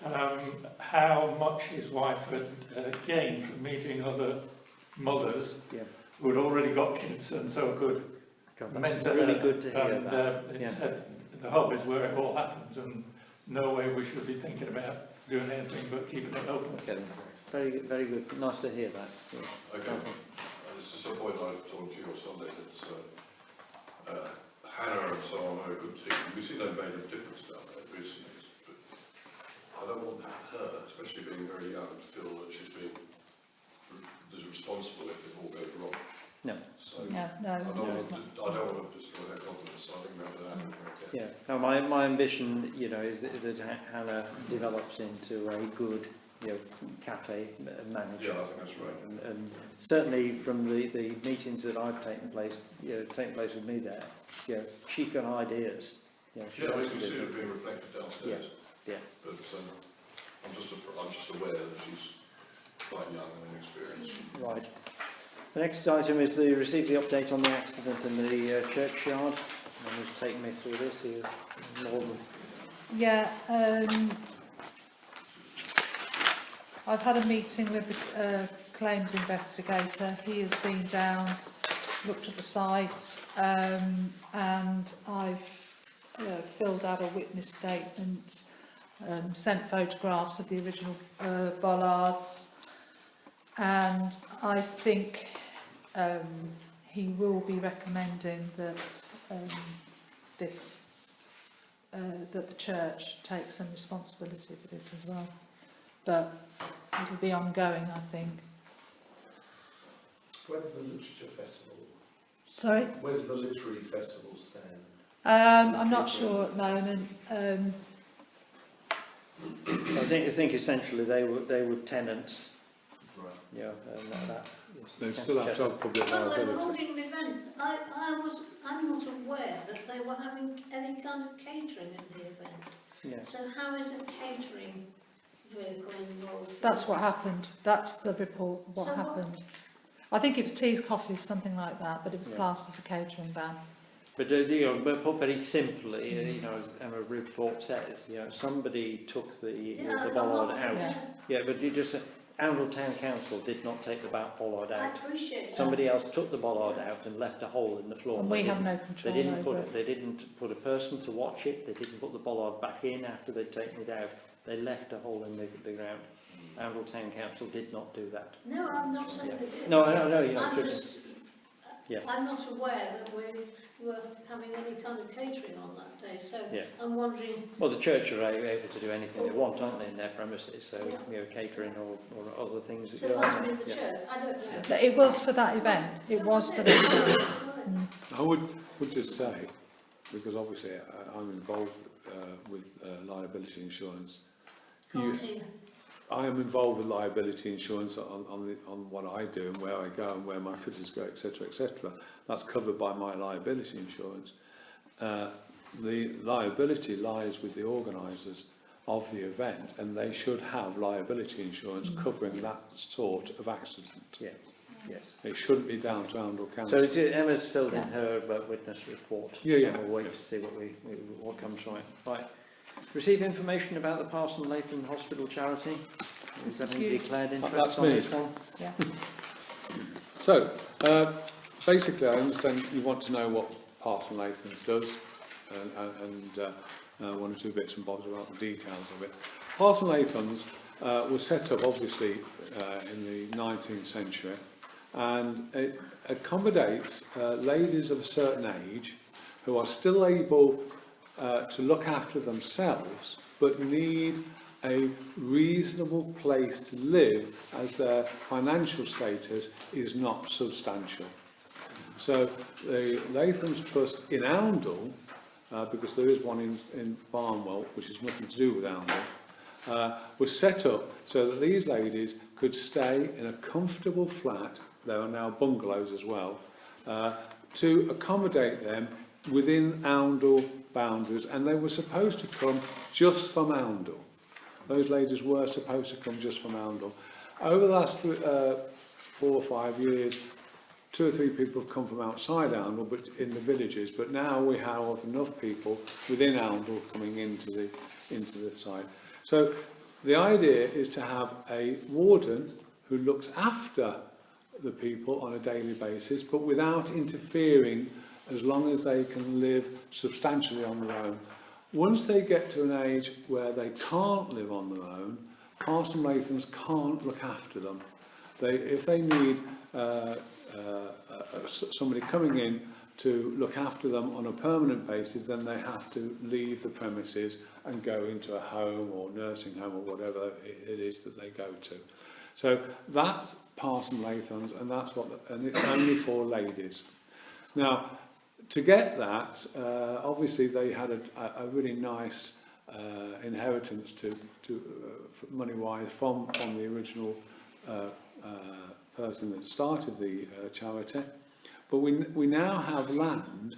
anyway, how much his wife had gained from meeting other mothers who had already got kids and so could mentor really her. good to hear And it said the hub is where it all happens, and no way we should be thinking about doing anything but keeping it open. Okay. Very, very good. Nice to hear that. Yeah. okay, this is a point I've told you on Sunday that Hannah and so on are a good team. We've seen they've made a difference down there recently, but I don't want her, especially being very young, to feel that she's being as responsible if it all goes wrong. No. So No, I don't want to destroy her confidence. I think that okay. Yeah. No, my ambition, you know, is that Hannah develops into a good, you know, cafe manager. Yeah, I think that's right. And certainly from the meetings that I've taken place with me there, you know, she's got ideas. You know, Yeah, we can see it being reflected downstairs. Yeah. But I'm just aware that she's quite young and inexperienced. Right. The next item is the receive the update on the accident in the churchyard. And who's taken me through this? More than... Yeah, I've had a meeting with the claims investigator. He has been down, looked at the site, and I've filled out a witness statement, sent photographs of the original bollards, and I think he will be recommending that that the church takes some responsibility for this as well. But it'll be ongoing, I think. Where does the literature festival? Sorry? Where does the literary festival stand? I'm not sure at the moment. I think essentially they were tenants. Right. Yeah, and that They still have to have public Well, they were liability. holding an event. I'm not aware that they were having any kind of catering at the event. Yeah. So how is a catering vehicle involved? That's what happened. That's the report, what So happened. I think it was teas, coffees, something like that, but it was classed as a catering ban. But you know, but put very simply, you know, as Emma report says, you know, somebody took the bollard out. Yeah, but you just Oundle Town Council did not take the bollard I out. appreciate that. Somebody else took the bollard out and left a hole in the floor. And we have no control over it. They didn't put a person to watch it. They didn't put the bollard back in after they'd taken it out. They left a hole in the ground. Oundle Town Council did not do that. No, I'm not saying they did. No, you're not. I'm not aware that we were having any kind of catering on that day, so Yeah. I'm wondering. Well, the church are able to do anything they want, aren't they, in their premises? So, you know, catering or other things. So it must have been the church. I don't know. But it was for that event. It was for that event. I would just say, because obviously I'm involved with liability insurance. I am involved with liability insurance on what I do and where I go and where my fitters go, etc., etc. That's covered by my liability insurance. The liability lies with the organisers of the event, and they should have liability insurance covering that sort of accident. Yeah. Yes. It shouldn't be down to Oundle Council. So Emma's filled in her witness report. Yeah. And we'll wait to see what comes right. Right. Receive information about the Parson Latham Hospital charity. Is that any declared interest on this one? Yeah. So, basically, I understand you want to know what Parson Latham does, and one or two bits and bobs about the details of it. Parson Latham's was set up, obviously, in the 19th century, and it accommodates ladies of a certain age who are still able to look after themselves, but need a reasonable place to live as their financial status is not substantial. So the Latham's Trust in Oundle, because there is one in Barnwell, which has nothing to do with Oundle, was set up so that these ladies could stay in a comfortable flat, there are now bungalows as well, to accommodate them within Oundle boundaries, and they were supposed to come just from Oundle. Those ladies were supposed to come just from Oundle. Over the last 4 or 5 years, 2 or 3 people have come from outside Oundle, but in the villages. But now we have enough people within Oundle coming into the site. So the idea is to have a warden who looks after the people on a daily basis, but without interfering, as long as they can live substantially on their own. Once they get to an age where they can't live on their own, Parson Latham's can't look after them. If they need somebody coming in to look after them on a permanent basis, then they have to leave the premises and go into a home or nursing home or whatever it is that they go to. So that's Parson Latham's, and and it's only for ladies. Now, to get that, obviously they had a really nice inheritance to money-wise from the original person that started the charity. But we now have land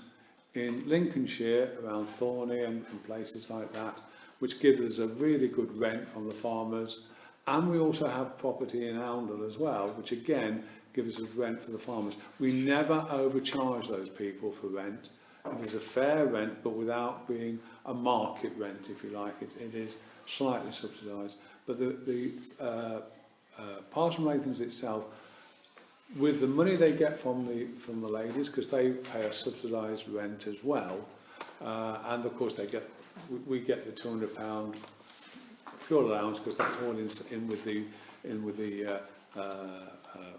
in Lincolnshire, around Thorney and places like that, which gives us a really good rent from the farmers. And we also have property in Oundle as well, which again gives us rent for the farmers. We never overcharge those people for rent. It is a fair rent, but without being a market rent, if you like. It is slightly subsidised. But the Parson Latham's itself, with the money they get from the ladies, because they pay a subsidised rent as well, and of course we get the £200 fuel allowance, because that's all in with the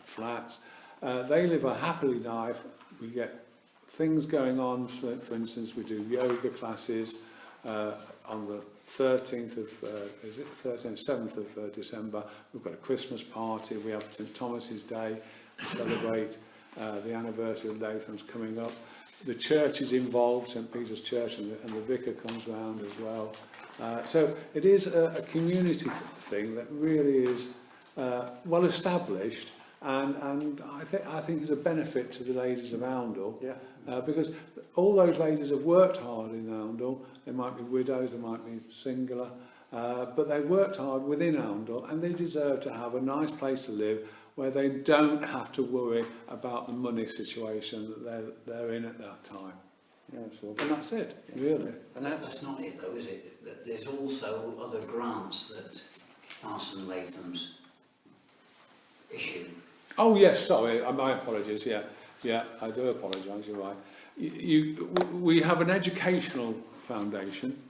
flats. They live a happily life. We get things going on. For instance, we do yoga classes on the 13th of 7th of December. We've got a Christmas party. We have St Thomas's Day. We celebrate the anniversary of Latham's coming up. The church is involved, St Peter's Church, and the vicar comes round as well. So it is a community thing that really is well established, and I think is a benefit to the ladies of Oundle, because all those ladies have worked hard in Oundle. They might be widows, they might be singular, but they worked hard within Oundle, and they deserve to have a nice place to live where they don't have to worry about the money situation that they're in at that time. Yeah, and that's it, really. And that's not it, though, is it? That there's also other grants that Parson Latham's issue. Oh yes, sorry, my apologies. Yeah, I do apologise. You're right. We have an educational foundation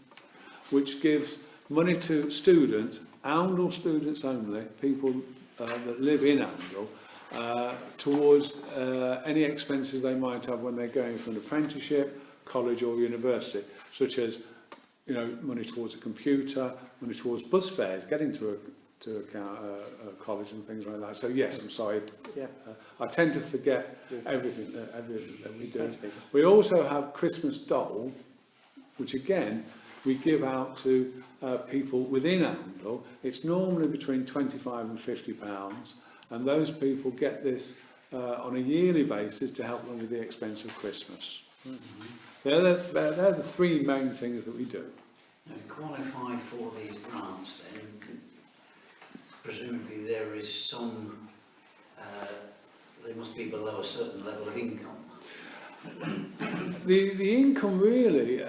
which gives money to students, Oundle students only, people that live in Oundle, towards any expenses they might have when they're going for an apprenticeship, college or university, such as money towards a computer, money towards bus fares, getting to a college and things like that. So yes, I'm sorry. I tend to forget everything that we do. We also have Christmas Dole, which again we give out to people within Oundle. It's normally between £25 and £50, and those people get this on a yearly basis to help them with the expense of Christmas. They're the 3 main things that we do. Now, to qualify for these grants, then, presumably there is some, they must be below a certain level of income. The income really,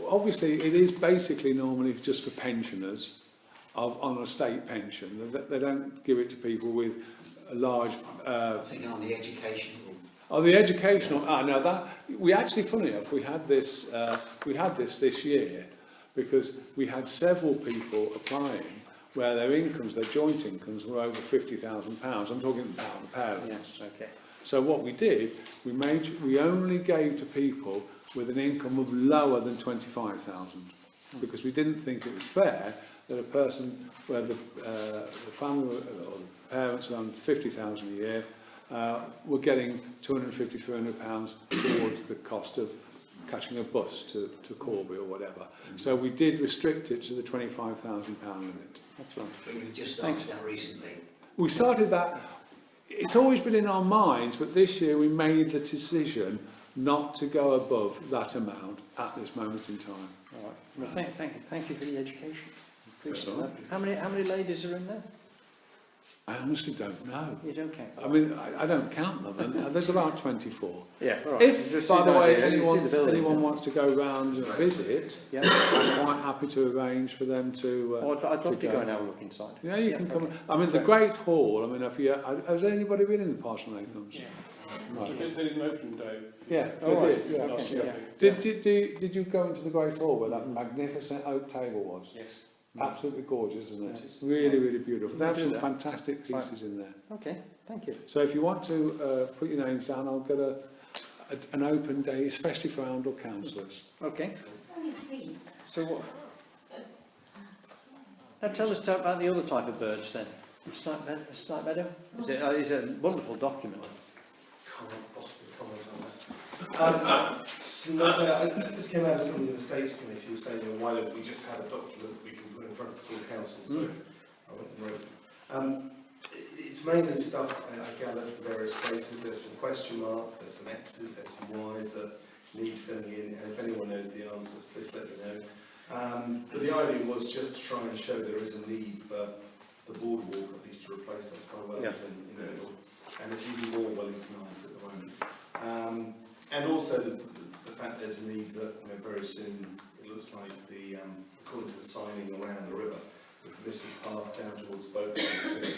obviously it is basically normally just for pensioners on a state pension. They don't give it to people with a large... I'm thinking on the educational... Oh, the educational... no, that... We actually, funny enough, we had this this year, because we had several people applying where their incomes, their joint incomes, were over £50,000. I'm talking about parents. Yes, okay. So what we did, we only gave to people with an income of lower than 25,000, because we didn't think it was fair that a person where the family or the parents earned 50,000 a year were getting £250, £300 towards the cost of catching a bus to Corby or whatever. So we did restrict it to the £25,000 limit. Excellent. But we've just started that recently. We started that, it's always been in our minds, but this year we made the decision not to go above that amount at this moment in time. All right. Well, thank you for the education. Appreciate That's that. How many ladies are in there? I honestly don't know. You don't count. I mean, I don't count them, and there's about 24. Yeah. All right. If, Just by see the way, idea. You see the building. anyone wants to go round and visit, Yeah. I'm quite happy to arrange for them to. Oh, I'd love to go and have a look inside. Yeah, you can come. okay. I mean, the Great Hall. I mean, if you has anybody been in the Parsonal Lathams? Yeah. Right. They did an open day. Yeah, Oh, they right. did. Yeah. Okay, Yeah. yeah. Did you go into the Great Hall where that magnificent oak table was? Yes. Absolutely gorgeous, isn't it? Yes. Really, really beautiful. They have do some that. fantastic pieces in there. Okay. Thank you. So if you want to put your names down, I'll get an open day, especially for Oundle councillors. Okay. Only please. So what? Now tell us about the other type of birds then. Snipe meadow? It's a wonderful document. Can't possibly comment on that. This came out of something in the States Committee who was saying, why don't we just have a document we can put in front of the full council? So I went and wrote. It's mainly stuff I gathered from various places. There's some question marks, there's some X's, there's some Y's that need filling in, and if anyone knows the answers, please let me know. But the idea was just to try and show there is a need for the boardwalk, at least to replace that by Wellington in the middle, and it's even more Wellingtonised at the moment. And also the fact there's a need that very soon it looks like according to the signing around the river, the missing path down towards Boat is going to be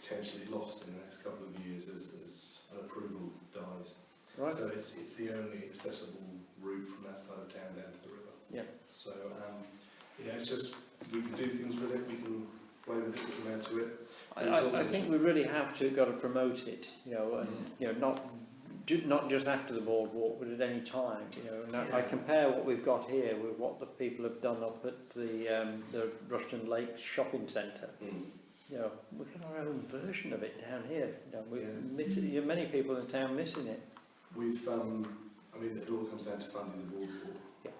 potentially lost in the next couple of years as an approval dies. Right. So it's the only accessible route from that side of town down to the river. Yeah. So it's just we can do things with it. We can play with it. We can add to it. I think we really have got to promote it, and not just after the boardwalk, but at any time, And I compare what we've got here with what the people have done up at the Rushton Lakes Shopping Centre. We've got our own version of it down here. Many people in town missing it. We've, it all comes down to funding the boardwalk.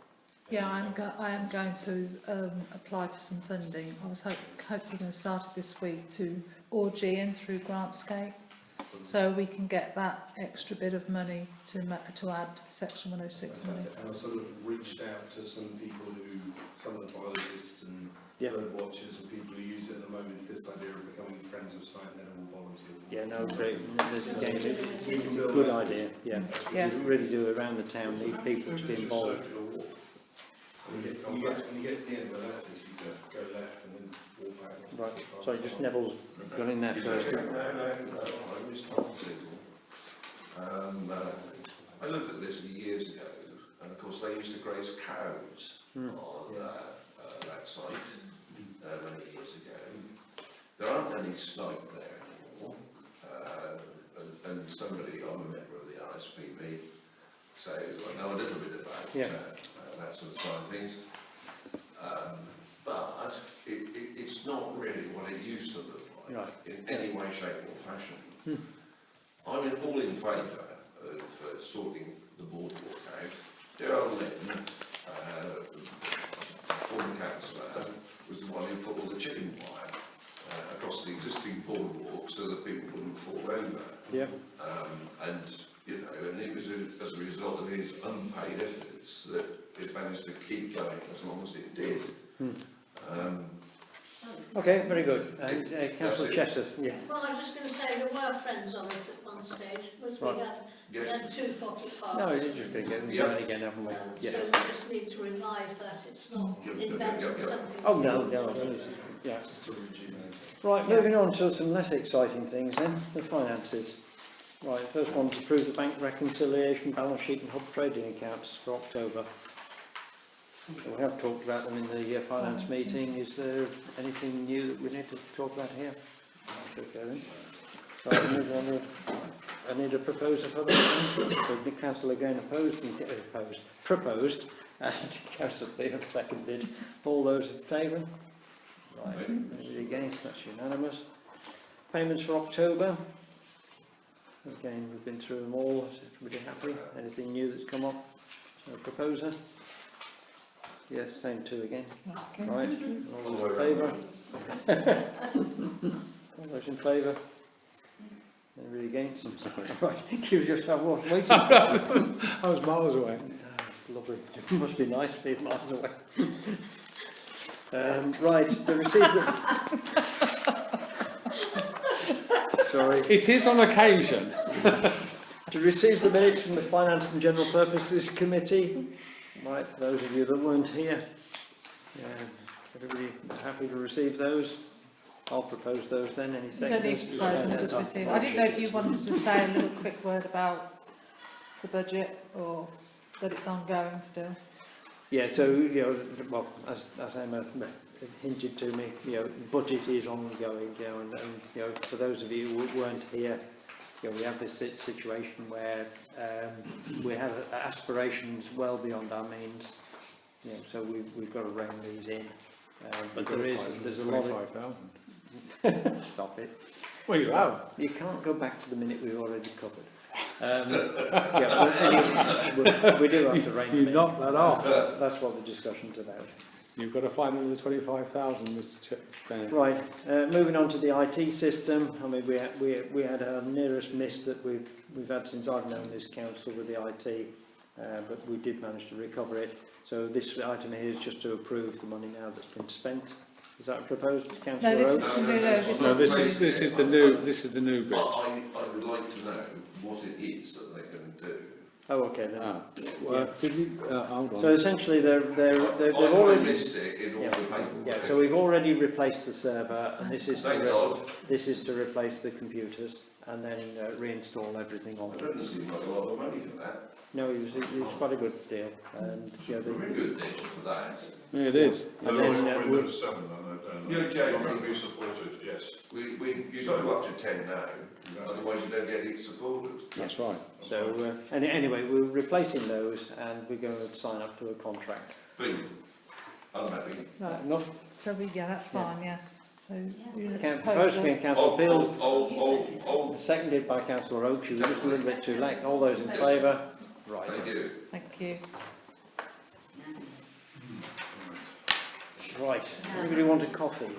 Yeah, I am going to apply for some funding. I was hopefully going to start it this week to ORG in through Grantscape, so we can get that extra bit of money to add to the Section 106 money. And I sort of reached out to some people some of the biologists and bird watchers and people who use it at the moment, this idea of becoming friends of site, they're all volunteer. Yeah, no, great. We can It's a build good that. idea. Yeah. Yeah. We really do around the town need people to be involved. When you get to the end where that is, you go left and then walk back. Right. Sorry, just Neville's got in there first. No, I was not single. I looked at this years ago, and of course they used to graze cows on that site many years ago. There aren't any snipe there anymore, and somebody, I'm a member of the RSPB, so I know a little bit about that sort of side of things. But it's not really what it used to look like in any way, shape or fashion. I'm all in favour of sorting the boardwalk out. Dear old Lynn, former councillor, was the one who put all the chicken wire across the existing boardwalk so that people wouldn't fall over. Yeah. And it was as a result of his unpaid efforts that it managed to keep going as long as it did. Okay, very good. Councillor Chester. Yeah. Well, I was just going to say there were friends on it at one stage. We had two pocket parks. No, it's just going to get going again, haven't we? So we just need to revive that. It's not inventing something. Oh no. Yeah. Right, moving on to some less exciting things then, the finances. Right, first one to approve the bank reconciliation, balance sheet and hub trading accounts for October. We have talked about them in the finance meeting. Is there anything new that we need to talk about here? Okay then. So moving on. I need a proposer for that. So the councillor again proposed, and councillor Cleo seconded. All those in favour? Right. Anybody against? That's unanimous. Payments for October. Again, we've been through them all. Is everybody happy? Anything new that's come up? So proposer? Yes, same two again. Okay. Right. All those in favour? All those in favour? Anybody against? I'm sorry. Right, you just have one waiting. I was miles away. Lovely. It must be nice being miles away. Right, the receipt. Sorry. It is on occasion. To receive the minutes from the Finance and General Purposes Committee. Right, for those of you that weren't here. Everybody happy to receive those? I'll propose those then. Any You don't need to propose them, just receive. I didn't know if you wanted to say a little quick word about the budget, or that it's ongoing still. Yeah, so, you know, well, as Emma hinted to me, you know, budget is ongoing, you know, and you know, for those of you who weren't here, you know, we have this situation where we have aspirations well beyond our means, you know, so we've got to rein these in. But there's a lot of... 25,000. Stop it. Well, you have. You can't go back to the minute we've already covered. Yeah, but we do have to rein them You in. knocked that off. That's what the discussion's about. You've got to find another 25,000, Mr. Chair. Right, moving on to the IT system. I mean, we had our nearest miss that we've had since I've known this council with the IT, but we did manage to recover it. So this item here is just to approve the money now that's been spent. Is that proposed, Councillor No, Oates? this is the new But bit. I would like to know what it is that they're going to do. Oh, okay then. Well, did you hold on? So essentially, they've I already missed it in all the paperwork. Yeah, so we've already replaced the server, and this is Thank God. to replace the computers and then reinstall everything on It them. doesn't seem like a lot of money for that. No, it was quite a good deal, and you know, A really good deal for that. Yeah, it is. And then, Windows 7 and You're joking. not going to be supported, yes. You've got to go up to 10 now, otherwise you don't get it supported. That's right. so anyway, we're replacing those, and we're going to sign up to a contract. Boom. Unhappy. right. Enough. So that's fine, yeah. So you're in a Proposed to be proposal. Councillor Beale, seconded by Councillor Oates. You were just a little bit too late. All those in favour? Right. Thank you. Thank you. Right. Anybody want a coffee?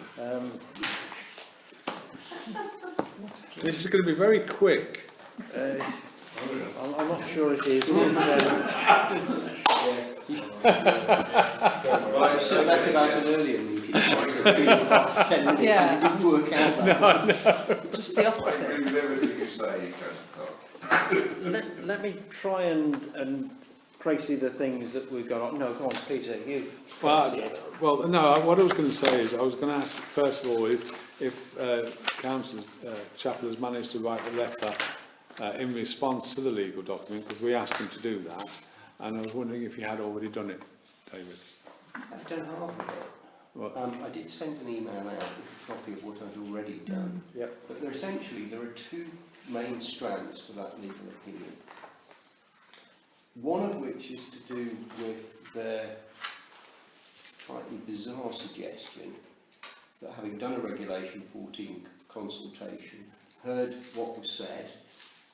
This is going to be very quick. I'm not sure it is. Right, so that's about an earlier meeting. After 10 minutes, Yeah. and it didn't work out that way. Just the I opposite. agree with everything you say, Councillor Clark. Let me try and Tracy the things that we've got on. No, come on, Peter, you. Well, no, what I was going to say is, I was going to ask, first of all, if Councillor Chappell has managed to write the letter in response to the legal document, because we asked him to do that, and I was wondering if he had already done it, David. I've done half of it. What? I did send an email out with a copy of what I'd already done. Yep. But there are two main strands to that legal opinion. One of which is to do with their slightly bizarre suggestion that, having done a Regulation 14 consultation, heard what was said,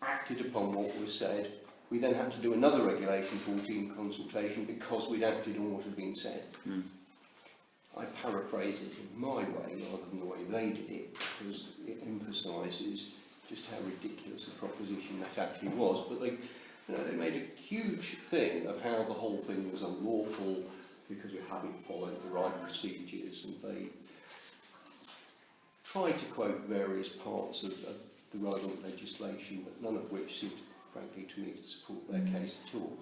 acted upon what was said, we then had to do another Regulation 14 consultation because we'd acted on what had been said. I paraphrase it in my way rather than the way they did it, because it emphasises just how ridiculous a proposition that actually was. But they made a huge thing of how the whole thing was unlawful because we hadn't followed the right procedures, and they tried to quote various parts of the relevant legislation, but none of which seemed, frankly, to me, to support their case at all.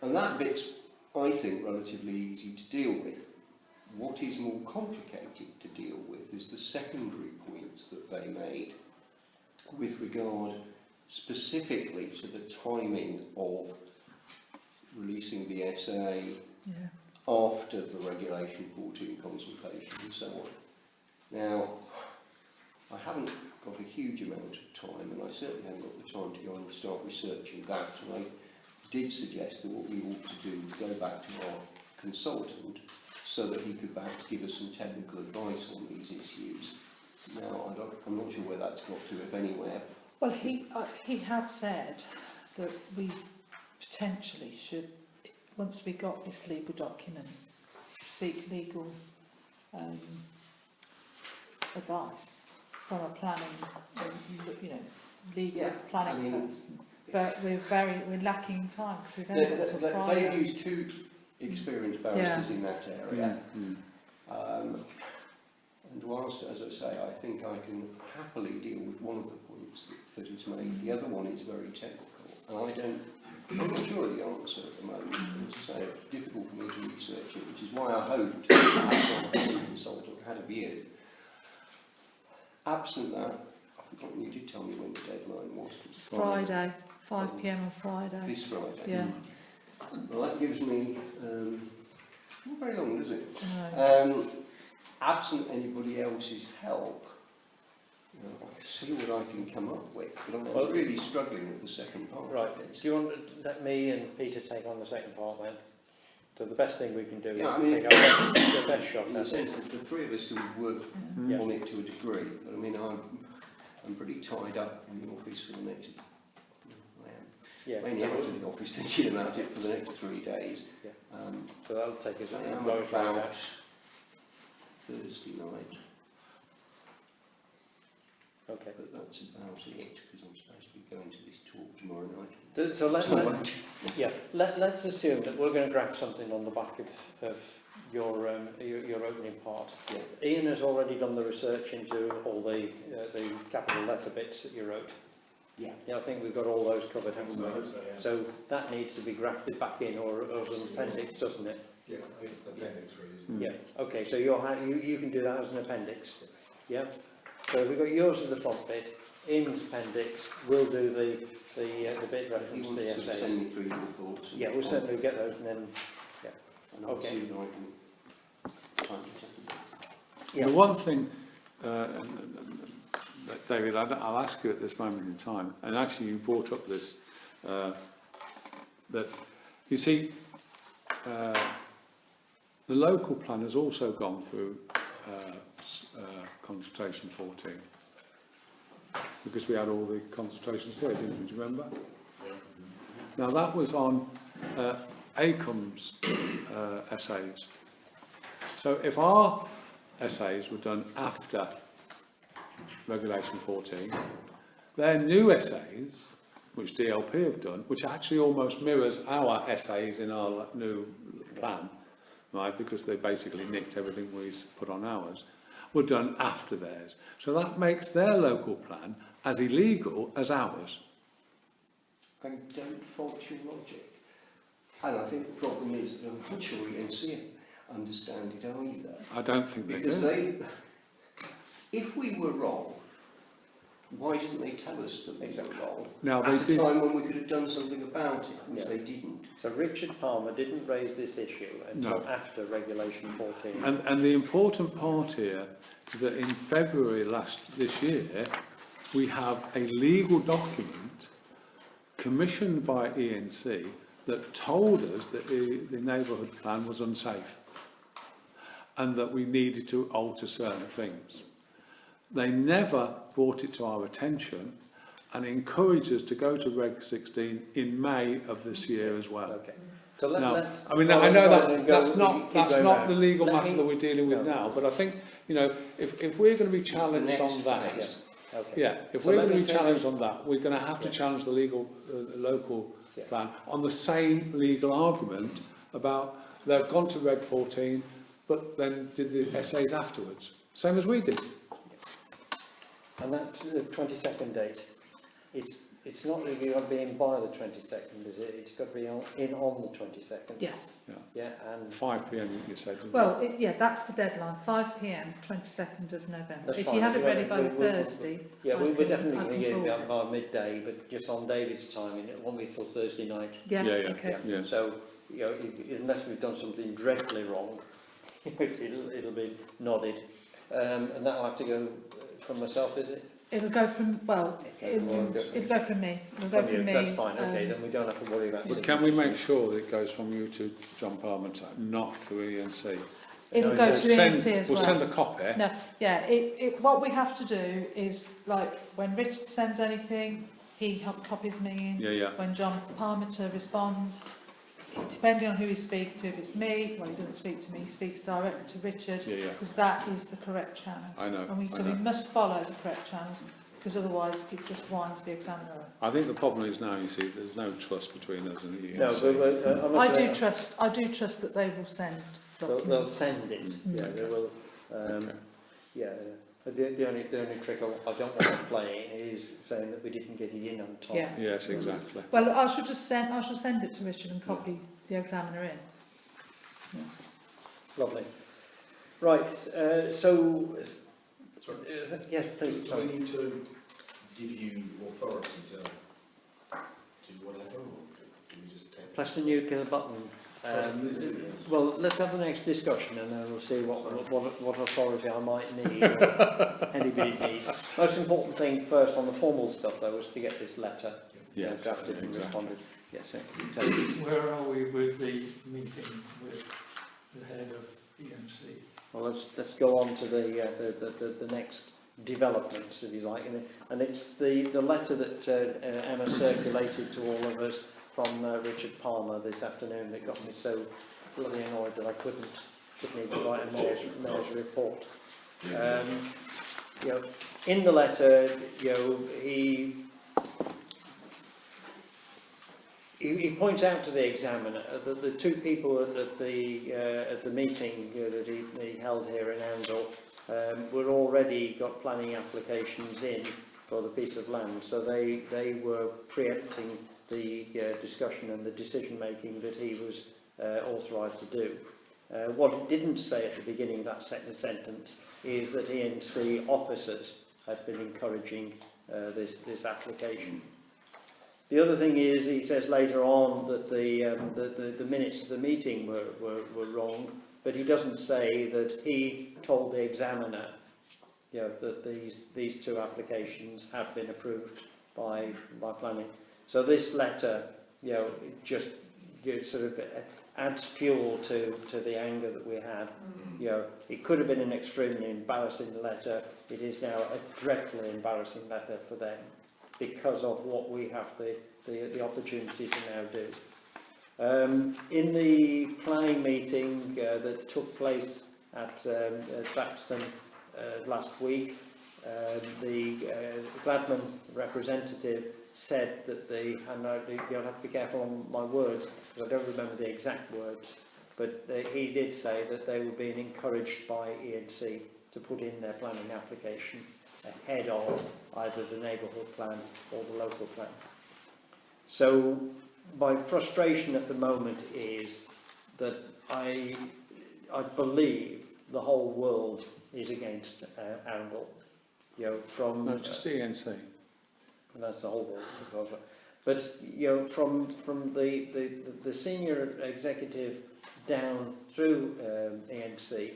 And that bit's, I think, relatively easy to deal with. What is more complicated to deal with is the secondary points that they made with regard specifically to the timing of releasing the SA after the Regulation 14 consultation and so on. Now, I haven't got a huge amount of time, and I certainly haven't got the time to go and start researching that. And I did suggest that what we ought to do is go back to our consultant so that he could perhaps give us some technical advice on these issues. Now, I'm not sure where that's got to, if anywhere. Well, he had said that we potentially should, once we got this legal document, seek legal advice from a planning, legal planning person. But we're lacking time because we've only got till Friday. They've used 2 experienced barristers in that area. And whilst, as I say, I think I can happily deal with one of the points that is made, the other one is very technical. And I'm not sure of the answer at the moment. As I say, it's difficult for me to research it, which is why I hoped to have a consultant had a view. Absent that, I've forgotten, you did tell me when the deadline was. It's Friday, 5 p.m. on Friday. This Friday? Yeah. Well, that gives me, not very long, does it? No. Absent anybody else's help, I'll see what I can come up with, but I'm really struggling with the second part. Right, do you want to let me and Peter take on the second part then? So the best thing we can do is take our best shot. In the sense that the 3 of us can work on it to a degree, but I mean, I'm pretty tied up in the office for the next, mainly out of the office thinking about it for the next 3 days. So that'll take us about Thursday night. Okay. But that's about it, because I'm supposed to be going to this talk tomorrow night. So let's assume that we're going to grab something on the back of your opening part. Yeah. Ian has already done the research into all the capital letter bits that you wrote. Yeah. I think we've got all those covered, haven't we? So that needs to be grafted back in, or as an appendix, doesn't it? Yeah, I think it's an appendix really, isn't it? Yeah. Okay. So you can do that as an appendix. Yeah. So we've got yours as the front bit. Ian's appendix. We'll do the bit reference to the essay. Send me through your thoughts. Yeah, we'll certainly get those, and then And I'll see if I can The one thing, David, I'll ask you at this moment in time, and actually you brought up this, that you see, the local plan has also gone through consultation 14, because we had all the consultations there, didn't we? Do you remember? Yeah. Now that was on ACOM's essays. So if our essays were done after Regulation 14, their new essays, which DLP have done, which actually almost mirrors our essays in our new plan, right, because they basically nicked everything we put on ours, were done after theirs. So that makes their local plan as illegal as ours. I don't fault your logic. And I think the problem is that I'm not sure ENC understand it either. I don't think they do. If we were wrong, why didn't they tell us that we were wrong now, at a time when we could have done something about it, which they didn't? So Richard Palmer didn't raise this issue until after Regulation 14. And the important part here is that in February this year, we have a legal document commissioned by ENC that told us that the neighbourhood plan was unsafe and that we needed to alter certain things. They never brought it to our attention and encouraged us to go to Reg 16 in May of this year as well. Okay. So let's. I mean, I know that's not the legal matter that we're dealing with now, but I think, you know, if we're going to be challenged on that, if we're going to be challenged on that, we're going to have to challenge the local plan on the same legal argument about they've gone to Reg 14, but then did the essays afterwards, same as we did. And that's the 22nd date. It's not really got to be in by the 22nd, is it? It's got to be on the 22nd. Yes. Yeah, and 5 p.m. you said. Well, that's the deadline. 5 p.m. 22nd of November. That's if fine. you have it ready by Thursday. We're definitely going to get it out by midday, but just on David's timing, it won't be till Thursday night. Okay. Yeah. So, you know, unless we've done something dreadfully wrong, it'll be nodded. and that'll have to go from myself, is it? It'll go from, well, it'll go from me. It'll go from me. That's fine, okay, then we don't have to worry about But it. can we make sure that it goes from you to John Parmenter, not through ENC? It'll No, go we'll to ENC as We'll well. send a copy. No, yeah, what we have to do is, like, when Richard sends anything, he copies me in. Yeah, yeah. When John Parmenter responds, depending on who he's speaking to, if it's me, well, he doesn't speak to me, he speaks directly to Richard, Yeah, yeah. because that is the correct channel. I know. And I so we know. must follow the correct channels, because otherwise it just winds the examiner up. I think the problem is now, you see, there's no trust between us and the ENC. No, but I must say, I do trust that they will send documents. they'll send it, yeah, they will. Okay. Yeah, the only trick I don't want to play in is saying that we didn't get it in on time. Yeah. Yes, exactly. Well, I shall send it to Richard and copy the examiner in. Lovely. Right, so, yes, please, Do sorry. we need to give you authority to do whatever, or do we just take? Press the nuclear button. Please do. Well, let's have the next discussion and then we'll see what authority I might need or anybody needs. Most important thing first on the formal stuff though was to get this letter drafted and responded. Yes, Where are we with the meeting with the head of EMC? well, let's go on to the next developments, if you like, and it's the letter that Emma circulated to all of us from Richard Palmer this afternoon that got me so bloody annoyed that I couldn't even write a mayor's report. You know, in the letter, you know, he points out to the examiner that the two people at the meeting that he held here in Oundle were already got planning applications in for the piece of land, so they were preempting the discussion and the decision making that he was authorised to do. What it didn't say at the beginning of that second sentence is that ENC officers had been encouraging this application. The other thing is, he says later on that the minutes of the meeting were wrong, but he doesn't say that he told the examiner, you know, that these two applications have been approved by planning. So this letter, you know, just sort of adds fuel to the anger that we had. You know, it could have been an extremely embarrassing letter. It is now a dreadfully embarrassing letter for them because of what we have the opportunity to now do. In the planning meeting that took place at Braxton last week, the Gladman representative said that you'll have to be careful on my words because I don't remember the exact words, but he did say that they were being encouraged by ENC to put in their planning application ahead of either the neighbourhood plan or the local plan. So my frustration at the moment is that I believe the whole world is against Arundel. You know, from No, just ENC. That's the whole world. But you know, from the senior executive down through ENC,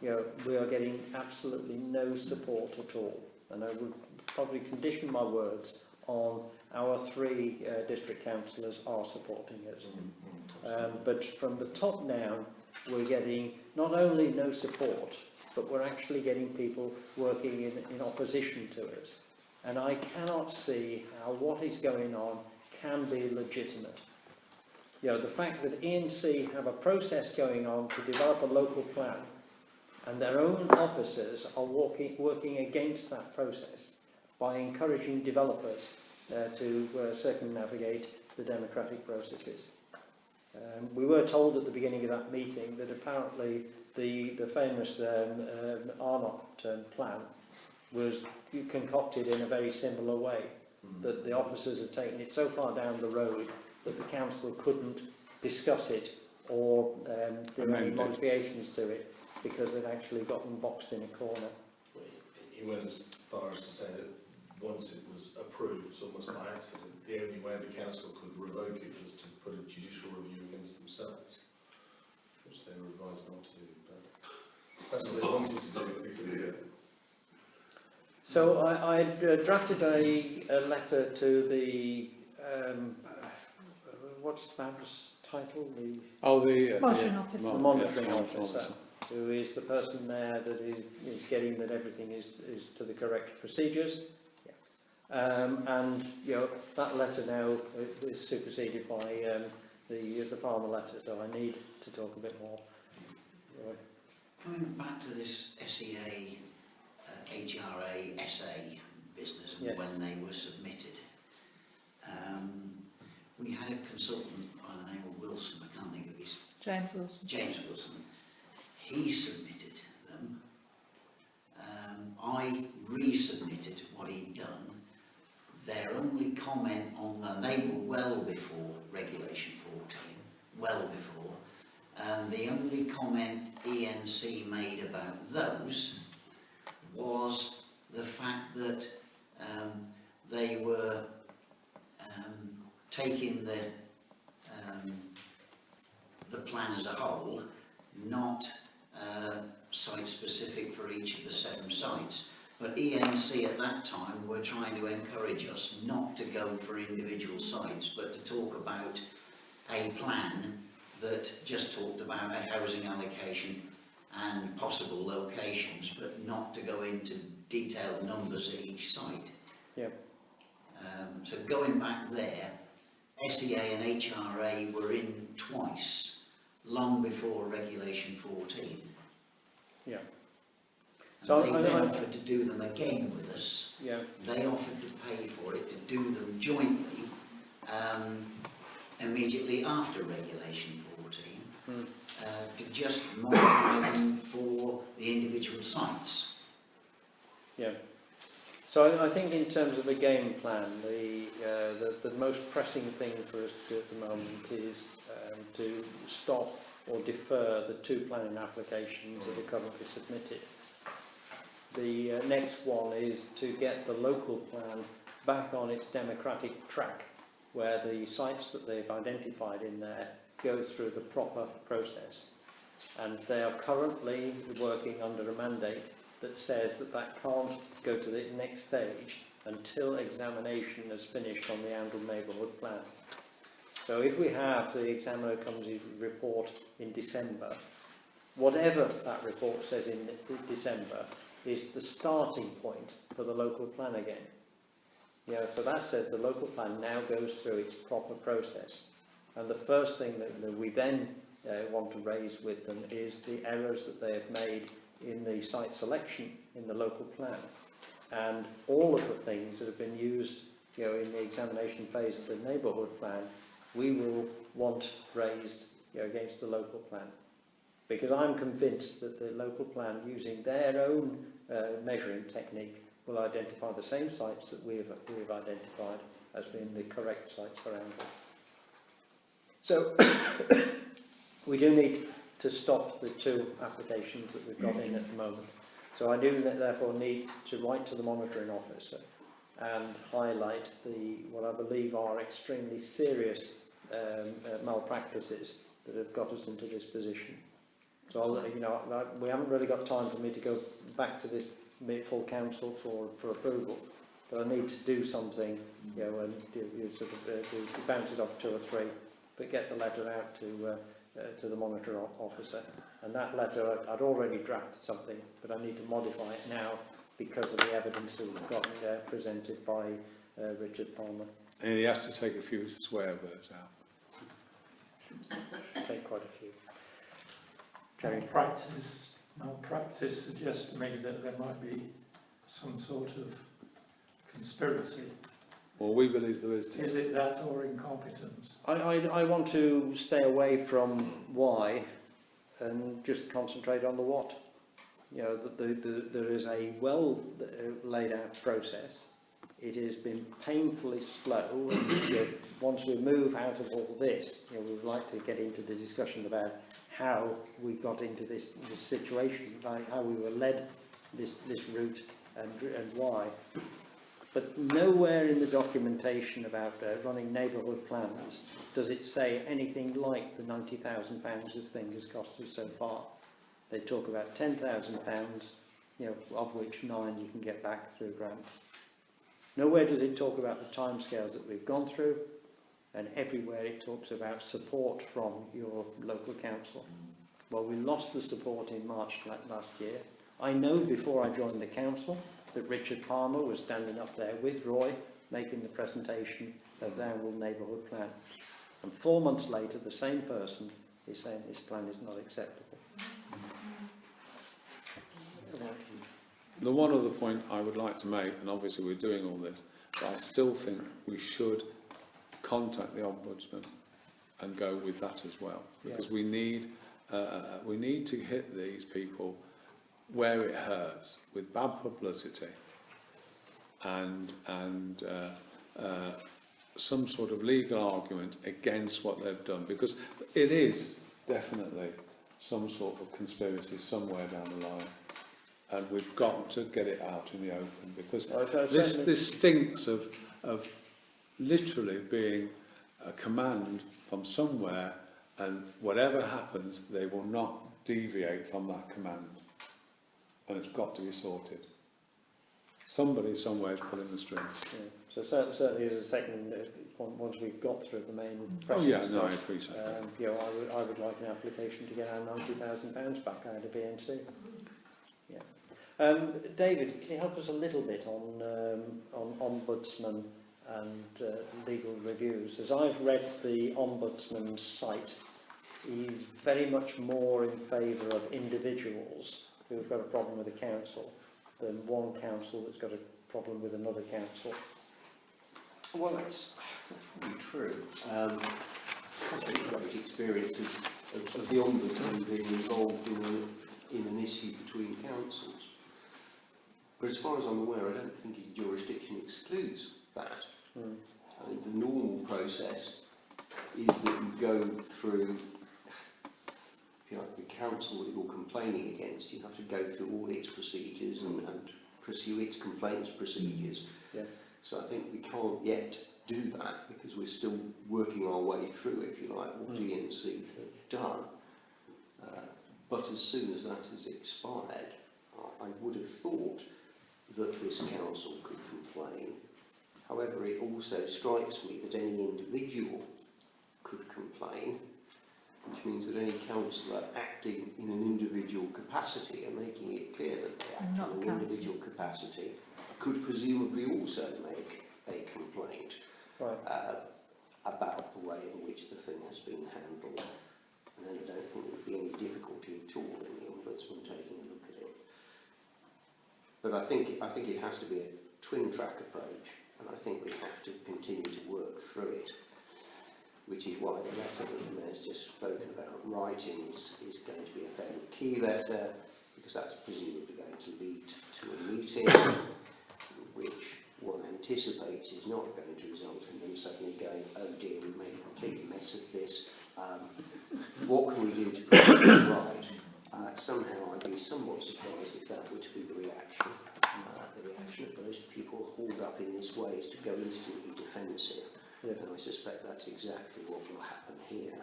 you know, we are getting absolutely no support at all. And I would probably condition my words on our three district councillors are supporting us. But from the top down, we're getting not only no support, but we're actually getting people working in opposition to us. And I cannot see how what is going on can be legitimate. You know, the fact that ENC have a process going on to develop a local plan and their own officers are working against that process by encouraging developers to circumnavigate the democratic processes. We were told at the beginning of that meeting that apparently the famous Arnott plan was concocted in a very similar way, that the officers had taken it so far down the road that the council couldn't discuss it or do any modifications to it because they'd actually gotten boxed in a corner. He went as far as to say that once it was approved, almost by accident, the only way the council could revoke it was to put a judicial review against themselves, which they were advised not to do. But That's what they wanted to do, but they couldn't. Yeah. So I drafted a letter to the, what's Barbara's title? The Monitoring officer. The monitoring officer, who is the person there that is getting that everything is to the correct procedures. And that letter now is superseded by the farmer letter, so I need to talk a bit more. Right. Coming back to this SEA, HRA, SA business and Yes. when they were submitted, we had a consultant by the name of Wilson, I can't think of his, James Wilson. James Wilson. He submitted them. I resubmitted what he'd done. Their only comment on them, they were well before Regulation 14, well before. The only comment ENC made about those was the fact that they were taking the plan as a whole, not site-specific for each of the 7 sites. But ENC at that time were trying to encourage us not to go for individual sites, but to talk about a plan that just talked about a housing allocation and possible locations, but not to go into detailed numbers at each site. Yeah. So going back there, SEA and HRA were in twice, long before Regulation 14. Yeah. And So they I- then offered to do them again with us. Yeah. They offered to pay for it, to do them jointly, immediately after Regulation 14, to just modify them for the individual sites. Yeah. So I think in terms of a game plan, the most pressing thing for us to do at the moment is to stop or defer the 2 planning applications that are currently submitted. The next one is to get the local plan back on its democratic track, where the sites that they've identified in there go through the proper process. And they are currently working under a mandate that says that that can't go to the next stage until examination has finished on the Oundle neighbourhood plan. So if we have the examiner comes his report in December, whatever that report says in December is the starting point for the local plan again. So that says the local plan now goes through its proper process. And the first thing that we then want to raise with them is the errors that they have made in the site selection in the local plan. And all of the things that have been used in the examination phase of the neighbourhood plan, we will want raised against the local plan. Because I'm convinced that the local plan, using their own measuring technique, will identify the same sites that we've identified as being the correct sites for Oundle. So we do need to stop the 2 applications that we've got in at the moment. So I do therefore need to write to the monitoring officer and highlight what I believe are extremely serious malpractices that have got us into this position. So we haven't really got time for me to go back to this full council for approval, but I need to do something, and you sort of bounce it off 2 or 3, but get the letter out to the monitoring officer. And that letter, I'd already drafted something, but I need to modify it now because of the evidence that we've got presented by Richard Palmer. And he has to take a few swear words out. Take quite a few. Malpractice suggests to me that there might be some sort of conspiracy. Well, we believe there is too. Is it that or incompetence? I want to stay away from why and just concentrate on the what. There is a well laid out process. It has been painfully slow, and once we move out of all this, we would like to get into the discussion about how we got into this situation, like how we were led this route and why. But nowhere in the documentation about running neighbourhood plans does it say anything like the £90,000 this thing has cost us so far. they talk about £10,000, you know, of which 9 you can get back through grants. Nowhere does it talk about the timescales that we've gone through, and everywhere it talks about support from your local council. Well, we lost the support in March last year. I know before I joined the council that Richard Palmer was standing up there with Roy making the presentation of the Angle Neighbourhood Plan. And 4 months later, the same person is saying this plan is not acceptable. The one other point I would like to make, and obviously we're doing all this, but I still think we should contact the Ombudsman and go with that as well, because we need to hit these people where it hurts with bad publicity and some sort of legal argument against what they've done, because it is definitely some sort of conspiracy somewhere down the line. And we've got to get it out in the open, because this stinks of literally being a command from somewhere, and whatever happens, they will not deviate from that command. And it's got to be sorted. Somebody somewhere is pulling the strings. Yeah. So certainly as a second point, once we've got through the main Oh yeah, no, I appreciate that. you know, I would like an application to get our £90,000 back out of BNC. David, can you help us a little bit on Ombudsman and legal reviews? As I've read the Ombudsman's site, he's very much more in favour of individuals who've got a problem with the council than one council that's got a problem with another council. Well, that's probably true. I've had a great experience of the Ombudsman being involved in an issue between councils. But as far as I'm aware, I don't think his jurisdiction excludes that. I mean, the normal process is that you go through, if you like, the council that you're complaining against. You have to go through all its procedures and pursue its complaints procedures. Yeah. So I think we can't yet do that because we're still working our way through, if you like, what GNC have done. But as soon as that has expired, I would have thought that this council could complain. However, it also strikes me that any individual could complain, which means that any councillor acting in an individual capacity and making it clear that they act in an individual capacity could presumably also make a complaint about the way in which the thing has been handled. And then I don't think there would be any difficulty at all in the Ombudsman taking a look at it. But I think it has to be a twin-track approach, and I think we have to continue to work through it, which is why the letter that the Mayor's just spoken about writing is going to be a fairly key letter, because that's presumably going to lead to a meeting which one anticipates is not going to result in them suddenly going, oh dear, we've made a complete mess of this, what can we do to put this right? Somehow I'd be somewhat surprised if that were to be the reaction. The reaction of those people hauled up in this way is to go instantly defensive. Yes. And I suspect that's exactly what will happen here.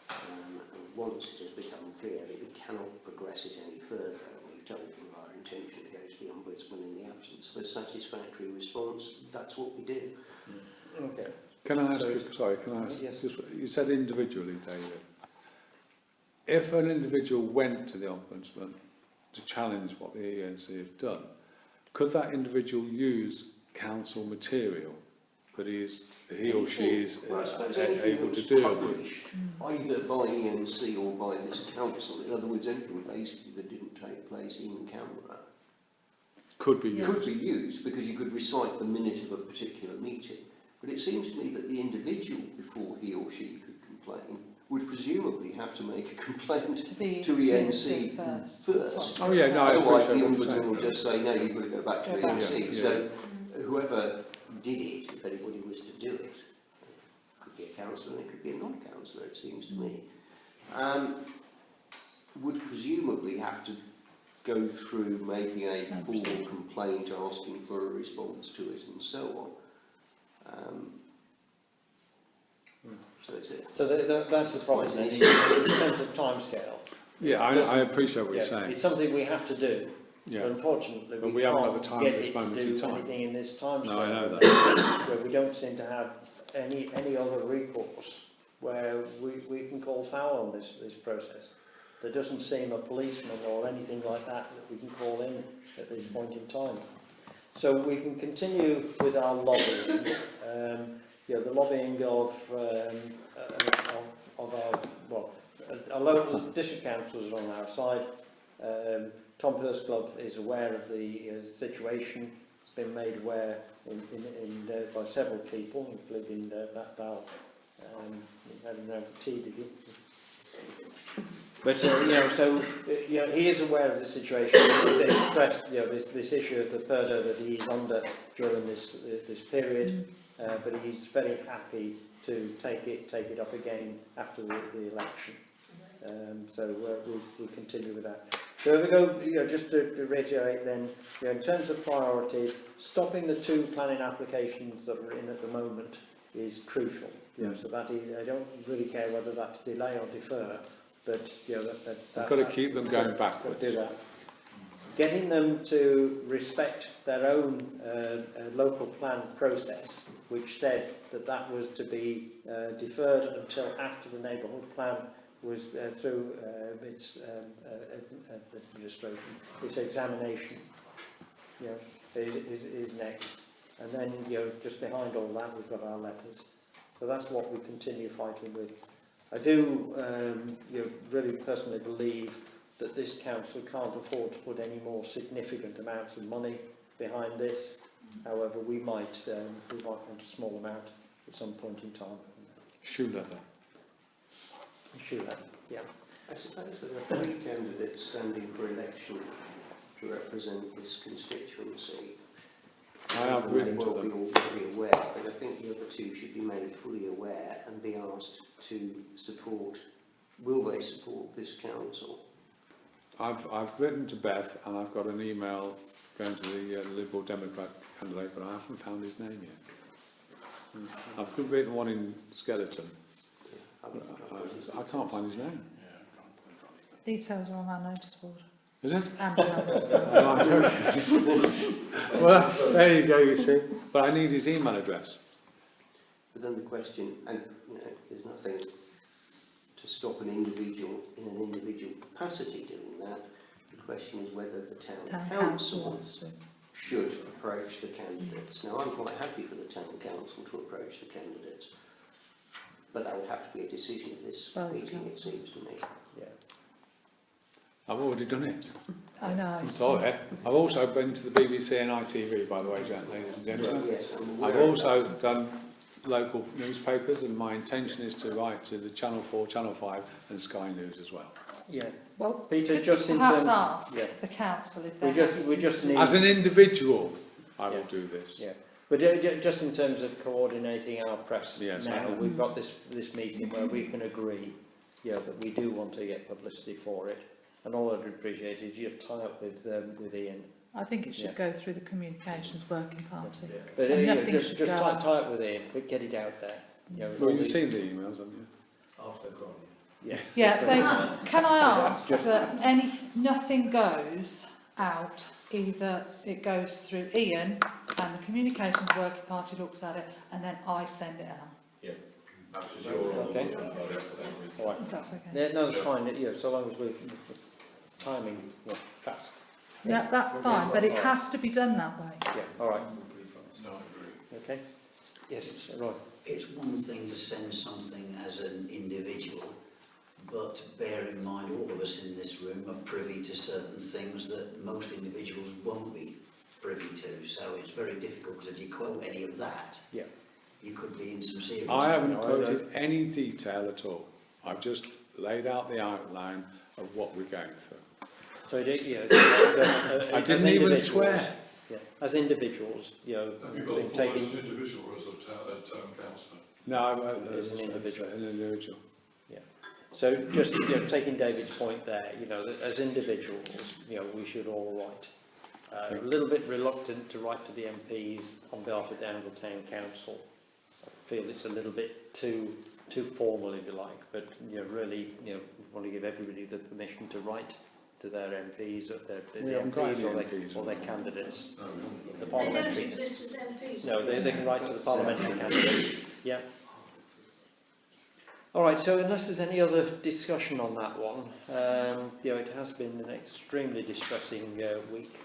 And once it has become clear that we cannot progress it any further, we've told them our intention to go to the Ombudsman in the absence of a satisfactory response, that's what we do. Okay. Can I ask you, sorry, can I ask, yes. You said individually, David. If an individual went to the Ombudsman to challenge what the ENC have done, could that individual use council material that he or she is able to do? Either by ENC or by this council. In other words, anything basically that didn't take place in camera could be used. Could be used, because you could recite the minute of a particular meeting. But it seems to me that the individual, before he or she could complain, would presumably have to make a complaint to ENC first. Oh yeah, no, otherwise the Ombudsman will just say, no, you've got to go back to ENC. Yeah. So whoever did it, if anybody was to do it, it could be a councillor and it could be a non-councillor, it seems to me, would presumably have to go through making a formal complaint, asking for a response to it and so on. So that's it. So that's the problem. In terms of timescale, Yeah, I appreciate what you're Yeah, saying. it's something we have to do, Yeah. but unfortunately But we we haven't can't got the time get at this it moment to in do time. anything in this time No, I know that. Where we don't seem to have any other recourse where we can call foul on this process. There doesn't seem a policeman or anything like that we can call in at this point in time. So we can continue with our lobbying. The lobbying of our local district councils are on our side. Tom Pursglove is aware of the situation. It's been made aware by several people, including Matt Bell. Having known for tea, did you? But he is aware of the situation. He's expressed this issue of the purdah that he's under during this period, but he's very happy to take it up again after the election. We'll continue with that. So if we go, just to reiterate then, in terms of priorities, stopping the 2 planning applications that are in at the moment is crucial. So that I don't really care whether that's delay or defer, but We've got to keep them going backwards. do that. Getting them to respect their own local plan process, which said that was to be deferred until after the neighbourhood plan was through its administration, its examination, is next. And then, just behind all that, we've got our letters. So that's what we continue fighting with. I do really personally believe that this council can't afford to put any more significant amounts of money behind this. However, we might want a small amount at some point in time. Shoe leather. Yeah. I suppose there are 3 candidates standing for election to represent this constituency. I have written to them. They will be already aware, but I think the other 2 should be made fully aware and be asked to support. Will they support this council? I've written to Beth, and I've got an email going to the Liberal Democrat candidate, but I haven't found his name yet. I've written one in Skeleton. I can't find his name. Details are on our notice board. Is it? And on our website. Right, okay. Well, there you go, you see. But I need his email address. But then the question, and there's nothing to stop an individual in an individual capacity doing that. The question is whether the town council should approach the candidates. Now, I'm quite happy for the town council to approach the candidates, but that would have to be a decision of this meeting, it seems to me. Yeah. I've already done it. I know. I'm sorry. I've also been to the BBC and ITV, by the way, ladies and gentlemen. Yes, I've also done local newspapers, and my intention is to write to the Channel 4, Channel 5 and Sky News as well. Yeah. Well, Peter, just in perhaps terms... ask the council if they we just need... As an individual, I will do this. Yeah. But just in terms of coordinating our press, Yes, now we've got this meeting where we can agree that we do want to get publicity for it. And all I'd appreciate is you tie up with Ian. I think it should go through the Communications Working Party. But just should tie up with Ian, but get it out there. Well, you've seen the emails, haven't you? After they've gone, Yeah. Yeah, can I ask that nothing goes out, either it goes through Ian and the Communications Working Party looks at it and then I send it out. That's your Okay. All right. If that's okay. Yeah, no, that's fine. So long as we're timing fast. Yeah, that's fine, but it has to be done that way. Yeah. All right. No, I agree. Okay. Yes, right. It's one thing to send something as an individual, but bear in mind all of us in this room are privy to certain things that most individuals won't be privy to. So it's very difficult, because if you quote any of that, you could be in some serious I haven't trouble. quoted any detail at all. I've just laid out the outline of what we're going through. So I didn't even swear. Yeah. As individuals, Have you got full as an individual or as a town councillor? No, as an individual. An individual. Yeah. So just taking David's point there, that as individuals, we should all write. A little bit reluctant to write to the MPs on behalf of Downville Town Council. I feel it's a little bit too formal, if you like, but really, want to give everybody the permission to write to their MPs, or their We haven't got MPs, any or, MPs, or their have we? candidates. No, we haven't got The They don't parliamentary. exist as MPs. No, they can write to the parliamentary candidates. Yeah. All right, so unless there's any other discussion on that one, you know, it has been an extremely distressing week,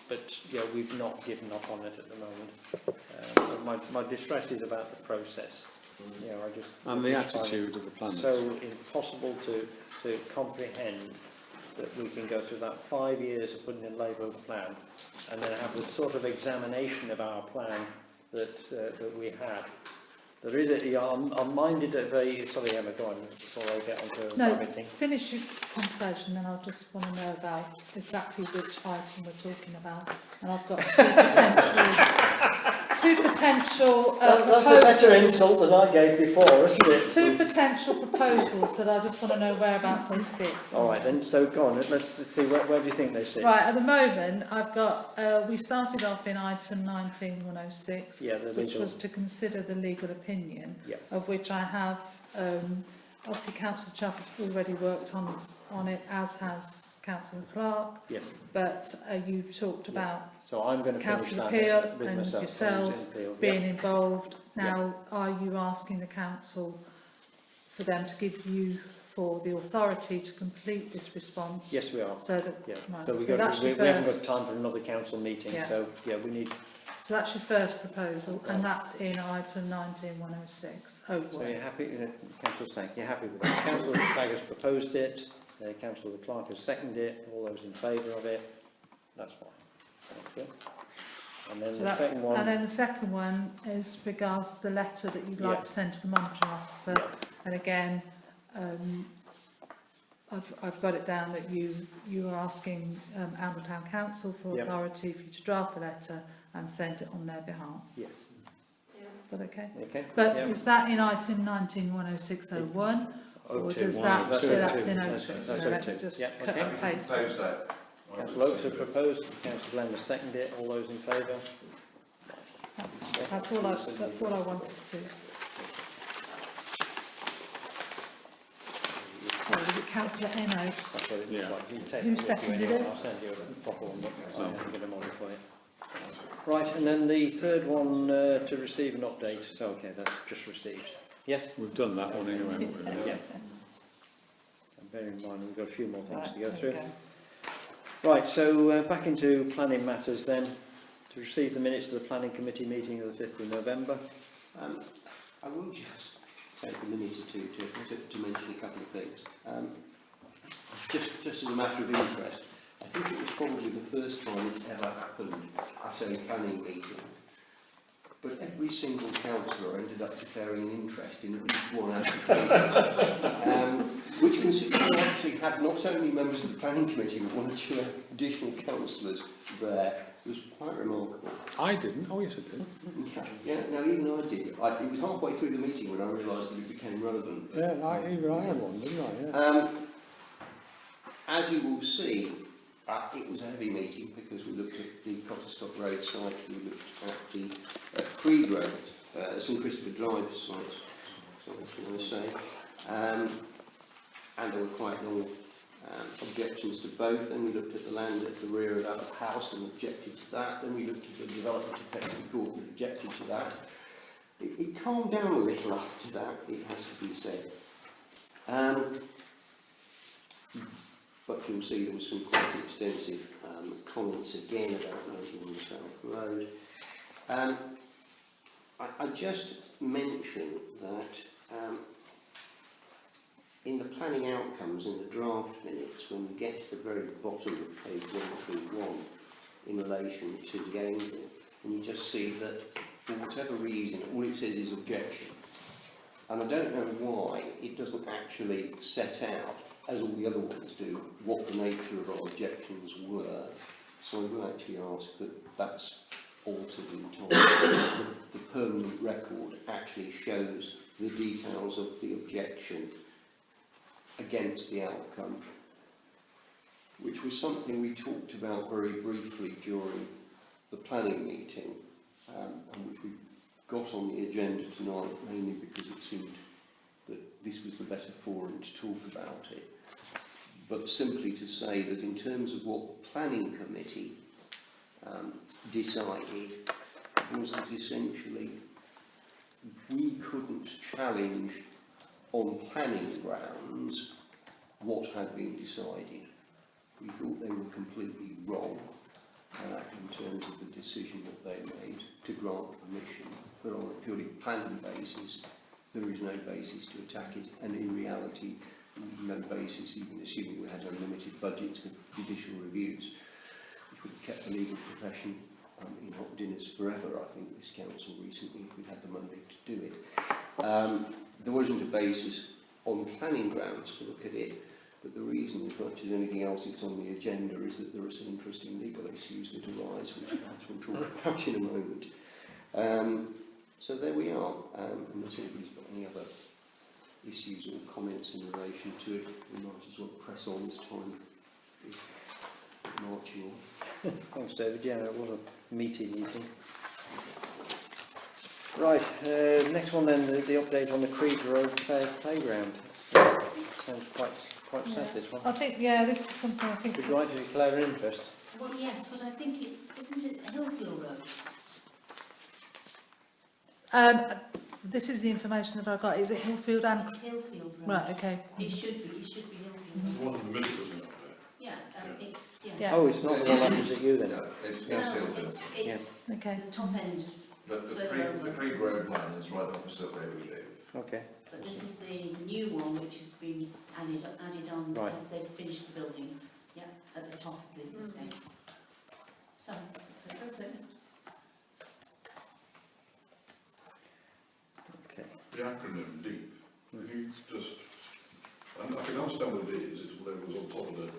but you know, we've not given up on it at the moment. My distress is about the process. You know, And the I just find it attitude of the planners. so impossible to comprehend that we can go through that 5 years of putting in Labour's plan and then have the sort of examination of our plan that we had. There is a, I'm minded of a, sorry Emma, go on, before I get on to No, rabbiting. finish your conversation, then I'll just want to know about exactly which item we're talking about. And I've got two potential That's a better proposals. insult than I gave before, isn't it? Two potential proposals that I just want to know whereabouts they sit. All right, then, so go on, let's see, where do you think they sit? Right, at the moment, I've got, we started off in item 19106, Yeah, the which legal. was to consider the legal opinion, Yeah. of which I have, obviously Councillor Chubb has already worked on it, as has Councillor Clark, Yeah. but you've talked Yeah. about So I'm going to finish Councillor that Peel with and myself. yourselves Peel. being involved. Now, are you asking the council for them to give you for the authority to complete this response? Yes, we are. So that, Yeah. right, So so that's we your haven't got first. time for another council meeting. Yeah. So yeah, we need. So that's your first proposal, and that's in item 19106. Oh, So you're happy, Councillor Stagg, you're happy with that? Councillor Stagg has proposed it, Councillor Clark has seconded it, all those in favour of it, that's fine. Thank you. And then So the that's, second one, and then the second one is regards the letter that you'd like Yeah. to send to the monitoring officer. Yeah. And again, I've got it down that you are asking Oundle Town Council for Yeah. authority for you to draft the letter and send it on their behalf. yes, Yeah. Is that okay? okay. But Yeah. is that in item 1910601? Or does that, That's so O2. that's in That's- O2? that's So let O2. me just Yeah, cut okay. and paste. Propose that. I would Councillor Oakes has second it. proposed, Councillor Glenn has seconded it, all those in favour? That's all I wanted to. Sorry, was it Councillor Eno? That's what it Yeah. looks like. You can take Who it with you seconded anyway. it? I'll send you a proper one, so I can get them on for you. Right, and then the third one, to receive an update. So, okay, that's just received. Yes? We've done that one anyway, haven't we? Yeah. And bear in mind, we've got a few more things Right, to go there through. we go. Right, so back into planning matters then. To receive the minutes of the planning committee meeting of the 5th of November. I will just take a minute or two to mention a couple of things. Just as a matter of interest, I think it was probably the first time it's ever happened at a planning meeting. But every single councillor ended up declaring an interest in at least one application, which considering we actually had not only members of the planning committee but one or two additional councillors there, was quite remarkable. I didn't. Oh, yes, I did. Yeah, now even I did. It was halfway through the meeting when I realised that it became relevant. Yeah, even I had one, didn't I? Yeah. As you will see, it was a heavy meeting because we looked at the Cotterstock Road site, we looked at the Creed Road, St Christopher Drive site, so what can I say, and there were quite long objections to both. Then we looked at the land at the rear of our house and objected to that. Then we looked at the development of Peckley Court and objected to that. It calmed down a little after that, it has to be said. But you'll see there was some quite extensive comments again about 91 South Road. I just mention that in the planning outcomes in the draft minutes, when we get to the very bottom of page 131 in relation to Gameville, and you just see that for whatever reason all it says is objection. And I don't know why it doesn't actually set out, as all the other ones do, what the nature of our objections were. So I will actually ask that that's altered in time. The permanent record actually shows the details of the objection against the outcome, which was something we talked about very briefly during the planning meeting, and which we got on the agenda tonight mainly because it seemed that this was the better forum to talk about it. But simply to say that in terms of what the planning committee decided, was that essentially we couldn't challenge on planning grounds what had been decided. We thought they were completely wrong in terms of the decision that they made to grant permission, but on a purely planning basis, there is no basis to attack it, and in reality, no basis, even assuming we had unlimited budgets for judicial reviews, which would have kept the legal profession in hot dinners forever, I think, this council recently, if we'd had the money to do it. There wasn't a basis on planning grounds to look at it, but the reason, as much as anything else it's on the agenda, is that there are some interesting legal issues that arise, which perhaps we'll talk about in a moment. So there we are, unless anybody's got any other issues or comments in relation to it, we might as well press on as time is marching on. Thanks, David. Yeah, it was a meaty meeting. Right, next one then, the update on the Creed Road playground. Sounds quite sad, this one. I think, yeah, this is something I think... Would you like to declare an interest? Well, yes, but I think isn't it Hillfield Road? This is the information that I got. Is it Hillfield and... It's Hillfield Road. Right, okay. It should be Hillfield There's Road. one in the middle, isn't it? Yeah, it's, Yeah. Oh, it's not the one opposite you then? No, it's No, Hillfield. it's Okay. the top end, But the Creed Road plan is right opposite where we live. Okay. but this is the new one which has been added on Right. because they've finished the building, yeah, at the top of the estate. So, that's it. Okay. The acronym LEAP, can you just, I can understand what it is, it's whatever was on top of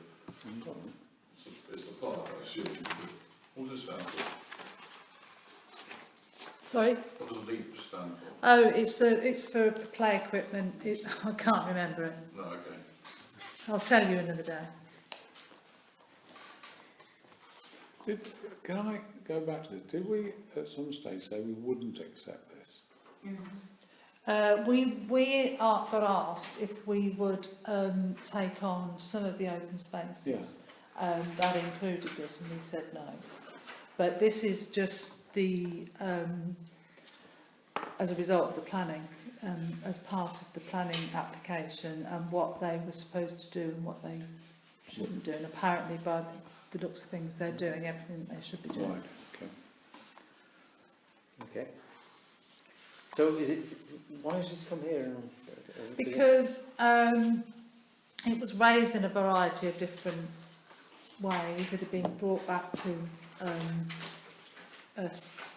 it's the park, I assume, but what does it stand for? Sorry? What does LEAP stand for? Oh, it's for play equipment. I can't remember it. No, okay. I'll tell you another day. Can I go back to this? Did we at some stage say we wouldn't accept this? We got asked if we would take on some of the open spaces. That included this, and we said no. But this is just the as a result of the planning, as part of the planning application, and what they were supposed to do and what they shouldn't do. And apparently, by the looks of things, they're doing everything that they should be doing. Right, okay. Okay. So is it, why has this come here? Because it was raised in a variety of different ways. It had been brought back to us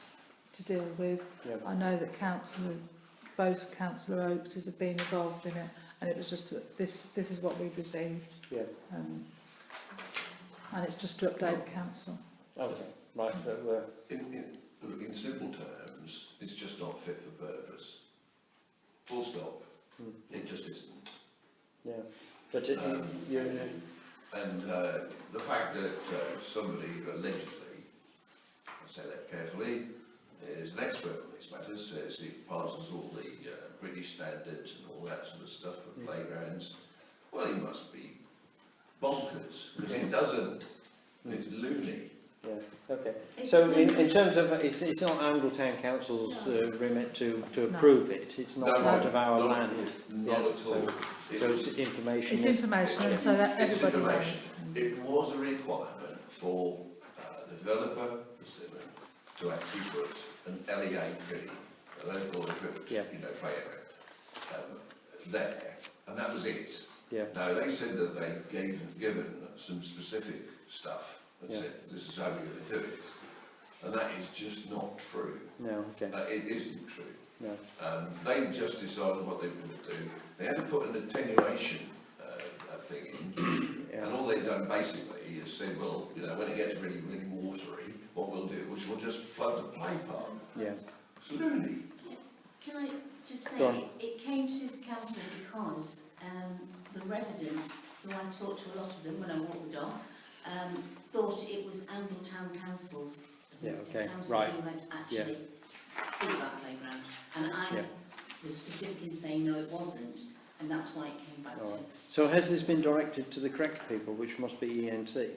to deal with. Yep. I know that both Councillor Oakes have been involved in it, and it was just that this is what we've received. Yeah. And it's just to update the council. Okay. Right. So, In simple terms, it's just not fit for purpose. Full stop. It just isn't. yeah. But it's And the fact that somebody who allegedly, I say that carefully, is an expert on these matters, says it passes all the British standards and all that sort of stuff for playgrounds, well, he must be bonkers, because it doesn't, it's loony. yeah. Okay. So in terms of it's not Angletown Council's remit to approve it. It's not part of our land. Not at all. So it's information. It's information, and so that It's everybody knows. information. It was a requirement for the developer, to actually put an LEAP, a local equivalent, play area, there, and that was it. Yeah. Now, they said that they given some specific stuff and said, this is how we're going to do it. And that is just not true. No, okay. It isn't true. No. They just decided what they were going to do. They had to put an attenuation thing in, and all they've done basically is say, well, when it gets really, really watery, what we'll do is we'll just flood the play park. Yeah. It's loony. Can I just say, it came to the council because the residents, who I talked to a lot of them when I walked the dog, thought it was Angletown Council's council who had actually built that playground. And I was specifically saying, no, it wasn't. and that's why it came back All to. right. So has this been directed to the correct people, which must be ENC?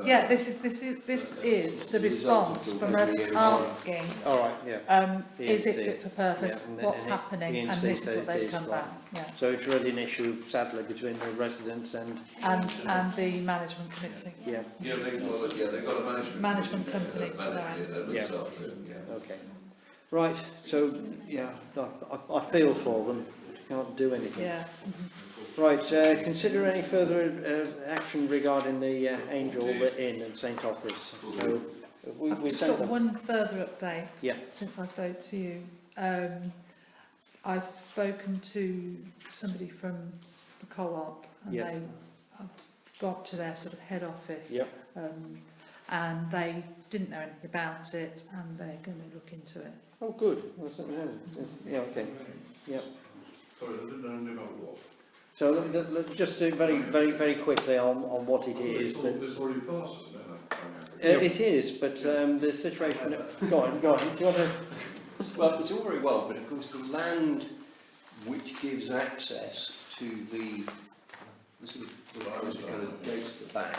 Yeah, this is the response from us asking, All right, yeah. is it ENC. fit for purpose, Yeah, and what's and happening, ENC and this is says what it they've is, come right. back. Yeah, So it's really an issue, sadly, between the residents and the management committee. yeah. Yeah, they've got a Management company, that looks after it, yeah. Okay. Right. So yeah, I feel for them. Can't do anything. Yeah. Right. Consider any further action regarding the Angel Inn and St Offers. So we I've just sent got them. one further update. Yeah. Since I spoke to you, I've spoken to somebody from the co-op, and Yes. they got to their sort of head office, Yep. and they didn't know anything about it, and they're going to look into it. Oh, good. Well, yeah. Okay. Yeah. Sorry, I didn't know anything about what. So just to very quickly on what it is. It's already passed, isn't it? It is, but the situation. Go on. Do you want to? Well, it's all very well, but of course the land which gives access to the sort of kind of gates at the back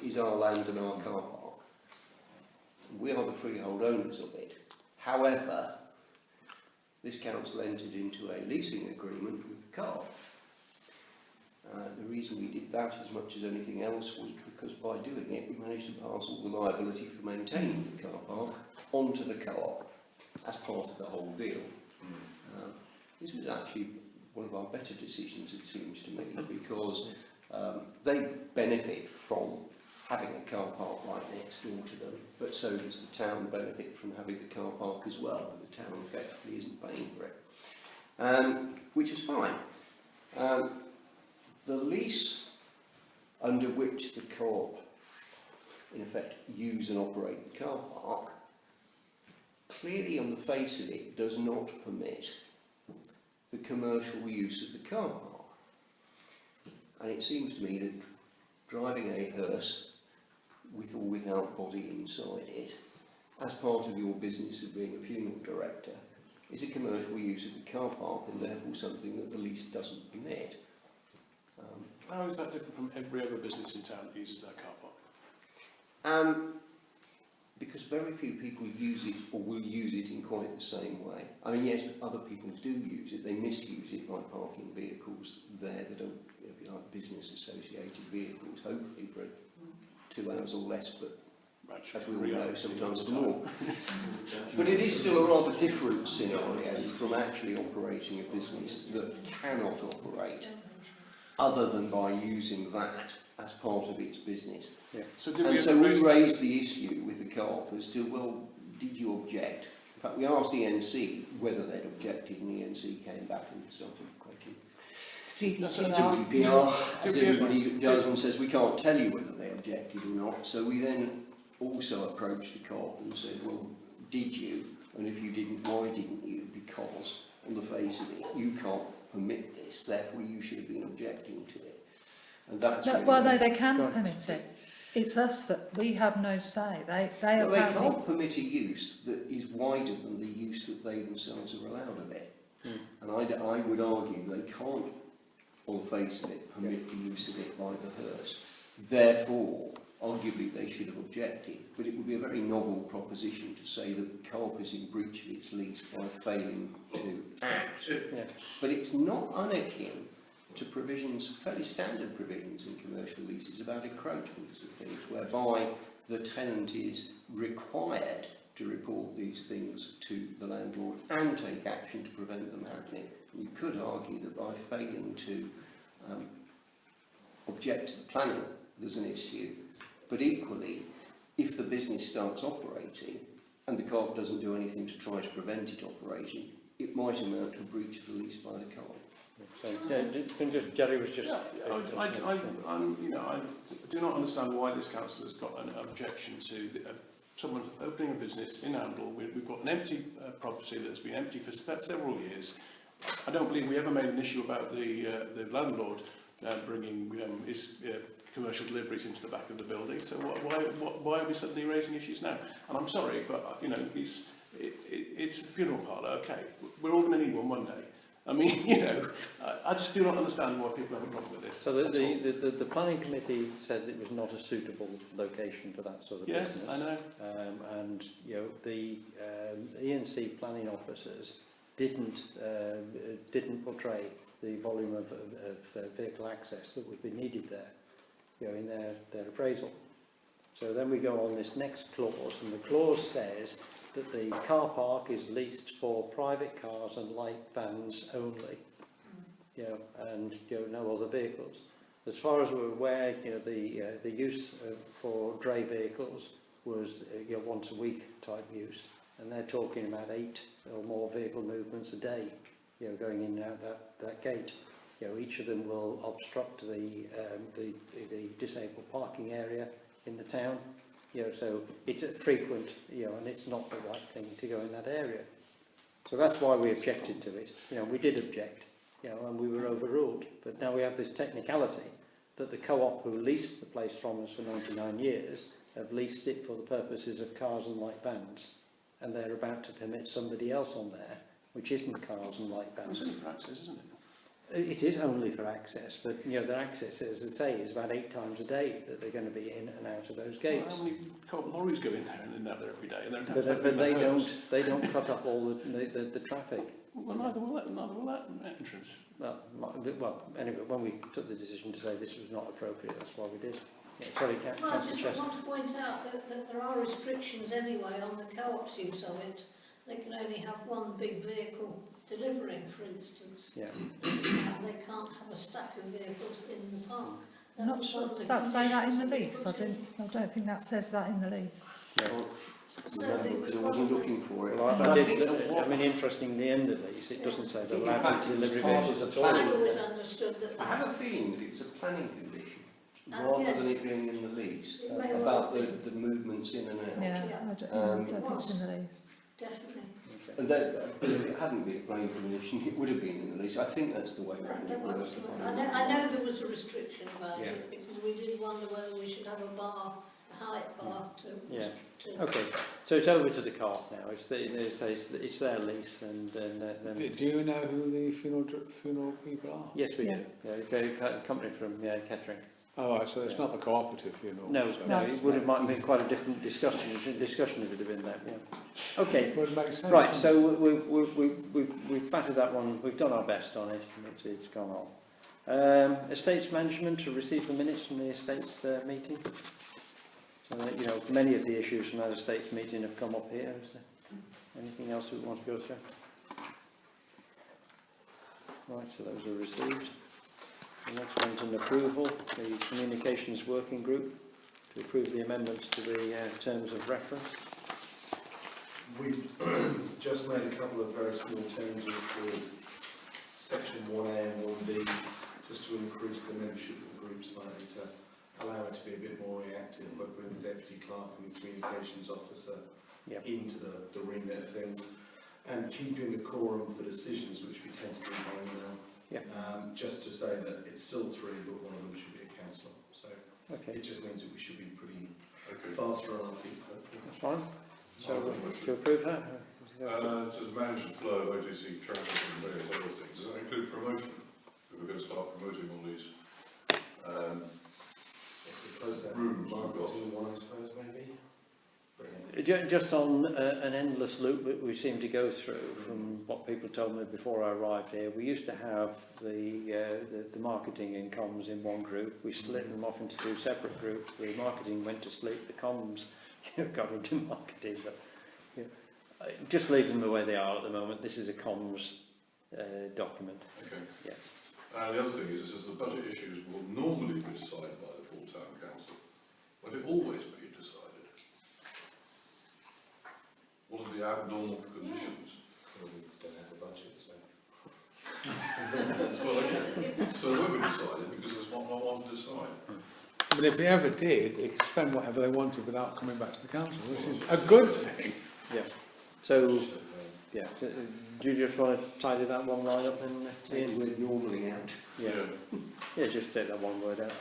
is our land and our car park. We are the freehold owners of it. However, this council entered into a leasing agreement with the co-op. The reason we did that as much as anything else was because by doing it we managed to pass all the liability for maintaining the car park onto the co-op as part of the whole deal. This was actually one of our better decisions, it seems to me, because they benefit from having a car park right next door to them, but so does the town benefit from having the car park as well, but the town effectively isn't paying for it, which is fine. The lease under which the co-op, in effect, use and operate the car park, clearly on the face of it does not permit the commercial use of the car park. And it seems to me that driving a hearse with or without body inside it, as part of your business of being a funeral director, is a commercial use of the car park and therefore something that the lease doesn't permit. How is that different from every other business in town that uses that car park? Because very few people use it or will use it in quite the same way. I mean, yes, other people do use it. They misuse it by parking vehicles there that are, if you like, business-associated vehicles, hopefully for 2 hours or less, but as we all know, sometimes for more. But it is still a rather different scenario from actually operating a business that cannot operate other than by using that as part of its business. Yeah. So we raised the issue with the co-op as to, well, did you object? In fact, we asked ENC whether they'd objected, and ENC came back and started quoting GDPR, as everybody does, and says we can't tell you whether they objected or not. So we then also approached the co-op and said, well, did you? And if you didn't, why didn't you? Because on the face of it, you can't permit this, therefore you should have been objecting to it. And that's No, they can permit it. It's us that we have no say. They can't permit a use that is wider than the use that they themselves are allowed of it. And I would argue they can't, on the face of it, permit the use of it by the hearse. Therefore, arguably they should have objected, but it would be a very novel proposition to say that the co-op is in breach of its lease by failing to act. But it's not unakin to provisions, fairly standard provisions in commercial leases about encroachments of things, whereby the tenant is required to report these things to the landlord and take action to prevent them happening. You could argue that by failing to object to the planning, there's an issue. But equally, if the business starts operating and the co-op doesn't do anything to try to prevent it operating, it might amount to a breach of the lease by the co-op. So, Jerry was just... I do not understand why this council has got an objection to someone opening a business in Handel. We've got an empty property that's been empty for several years. I don't believe we ever made an issue about the landlord bringing his commercial deliveries into the back of the building. So why are we suddenly raising issues now? And I'm sorry, but it's a funeral parlour. Okay, we're all going to need one day. I mean, you know, I just do not understand why people have a problem with this. So the planning committee said it was not a suitable location for that sort of business. Yeah, I know. And you know the ENC planning officers didn't portray the volume of vehicle access that would be needed there, you know, in their appraisal. So then we go on this next clause, and the clause says that the car park is leased for private cars and light vans only, you know, and you know, no other vehicles. As far as we're aware, you know, the use for dray vehicles was you know, once a week type use, and they're talking about 8 or more vehicle movements a day, you know, going in and out that gate. You know, each of them will obstruct the disabled parking area in the town. You know, so it's a frequent, you know, and it's not the right thing to go in that area. So that's why we objected to it. You know, we did object, you know, and we were overruled. But now we have this technicality that the co-op who leased the place from us for 99 years have leased it for the purposes of cars and light vans, and they're about to permit somebody else on there, which isn't cars and light vans. It's only for access, isn't it? It is only for access, but you know their access, as I say, is about 8 times a day that they're going to be in and out of those gates. Well, how many co-op lorries go in there and out there every day? And But they don't cut off all the traffic. Well, neither will that entrance. Well, anyway, when we took the decision to say this was not appropriate, that's why we did. Yeah, sorry, Well, I Councillor just Chester. want to point out that there are restrictions anyway on the co-op's use of it. They can only have one big vehicle delivering, for instance. Yeah. And they can't have a stack of vehicles in the park. I'm not sure, does that say that in the lease? I don't think that says that in the lease. Because I wasn't looking for it. Well, But I think I mean, interestingly, in the lease, it doesn't say they're In allowed fact, to it was deliver part vehicles of at the all. I've always understood that. I have a feeling that it was a planning condition, rather Yes. than it being in the lease, It may well about have the movements in and out. Yeah, Yeah. I don't think was. it's in the lease. Definitely. And that, but if it hadn't been a planning condition, it would have been in the lease. I think that's the way around it works. I know there was a restriction about Yeah. it because we did wonder whether we should have a bar, a height bar to. Yeah. to Okay, so it's over to the co-op now. It's their lease, and then Do you know who the funeral people are? yes, we Yeah. do. Yeah, they're a company from Kettering. Oh, right, so it's not the cooperative funeral. No, so no, it would have might have been quite a different discussion if it had been that. Yeah. Okay. Would make sense. Right, so we've battered that one. We've done our best on it. It's gone on. Estates management to receive the minutes from the estates meeting. So that, you know, many of the issues from that estates meeting have come up here. Is there anything else we want to go through? Right, so those are received. The next one's an approval, the communications working group to approve the amendments to the terms of reference. We've just made a couple of very small changes to section 1A and 1B, just to increase the membership of the group slightly, to allow it to be a bit more reactive, but with the deputy clerk and the communications officer into the remit of things, and keeping the quorum for decisions, which we tend to do by email. Just to say that it's still 3, but one of them should be a councillor. So it just means that we should be pretty faster on our feet, hopefully. That's fine. So to approve that? It says manage the flow of OTC traffic and various other things. Does that include promotion? If we're going to start promoting all these rooms we've got. Marketing one, I suppose, maybe. Brilliant. Just on an endless loop that we seem to go through, from what people told me before I arrived here, we used to have the marketing and comms in one group. We split them off into 2 separate groups. The marketing went to sleep, the comms got into marketing. But just leave them the way they are at the moment. This is a comms document. Okay. Yeah. And the other thing is, it says the budget issues will normally be decided by the full town council. Will it always be decided? What are the abnormal conditions? Well, we don't have a budget, so. Well, okay. So it won't be decided because it's what I want to decide. But if they ever did, they could spend whatever they wanted without coming back to the council, which is a good thing. Yeah. So, yeah. Do you just want to tidy that one line up then? Take the word normally out. Yeah. Yeah, just take that one word out.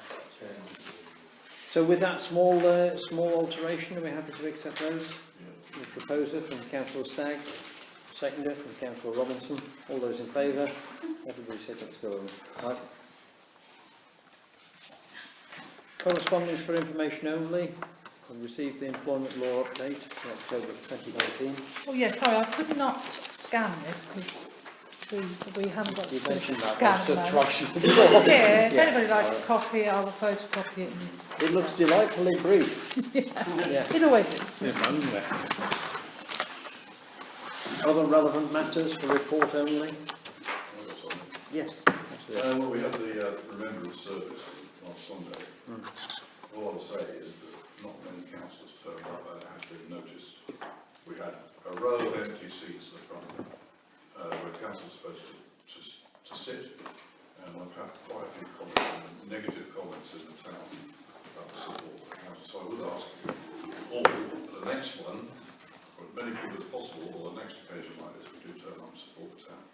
So with that small alteration, are we happy to accept those? The proposer from Councillor Stagg. Seconder from Councillor Robinson. All those in favour? Everybody said let's go. Right. Correspondence for information only. I've received the employment law update for October 2019. Oh yes, sorry, I could not scan this because we haven't got You the mentioned that scan once at or the moment. twice before. Yeah, if anybody likes to copy it, I'll photocopy it. It looks delightfully brief. Yeah. It always is. Other relevant matters for report only? Yes. Well, we had the Remembrance service last Sunday. All I'll say is that not many councillors turned up, and it has been noticed. We had a row of empty seats at the front, where councillors are supposed to sit, and I've had quite a few comments, negative comments in the town about the support of the council. So I would ask you all, at the next one, or as many people as possible, or the next occasion like this, we do turn up and support the town.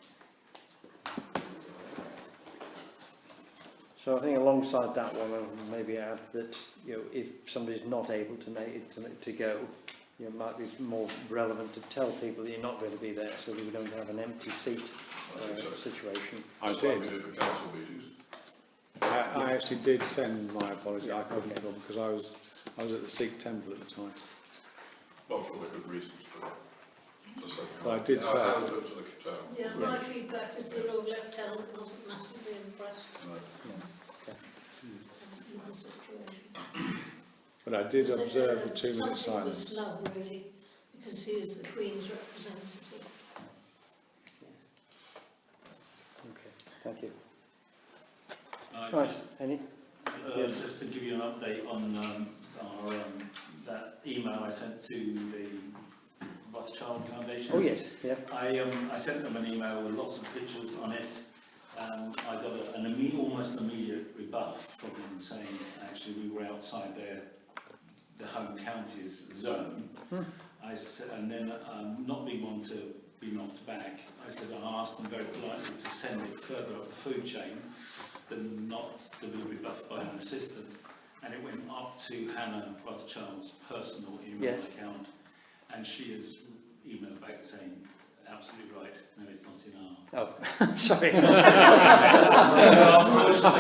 So I think alongside that one, I'll maybe add that, you know, if somebody's not able to make it to go, you know, it might be more relevant to tell people that you're not going to be there, so that we don't have an empty seat situation. I Just like did. we do for council meetings. I actually did send my apology. I couldn't come because I was at the Sikh temple at the time. Not for the good reasons, but just so. But I did say. I haven't looked at the town. Yeah, my feedback is the Lord Lieutenant wasn't massively impressed with the situation. But I did observe the 2 minute Something of a silence. snub, really, because he is the Queen's representative. Okay, thank you. Right. Right, any? Just to give you an update on our that email I sent to the Rothschild Foundation. Oh yes, yeah. I sent them an email with lots of pictures on it. I got almost immediate rebuff from them saying actually we were outside the home county's zone. I said, and then not being one to be knocked back, I said I asked them very politely to send it further up the food chain than not to be rebuffed by an assistant. And it went up to Hannah Rothschild's personal email account, and she has emailed back saying, absolutely right, no, it's not in our... Oh, sorry. I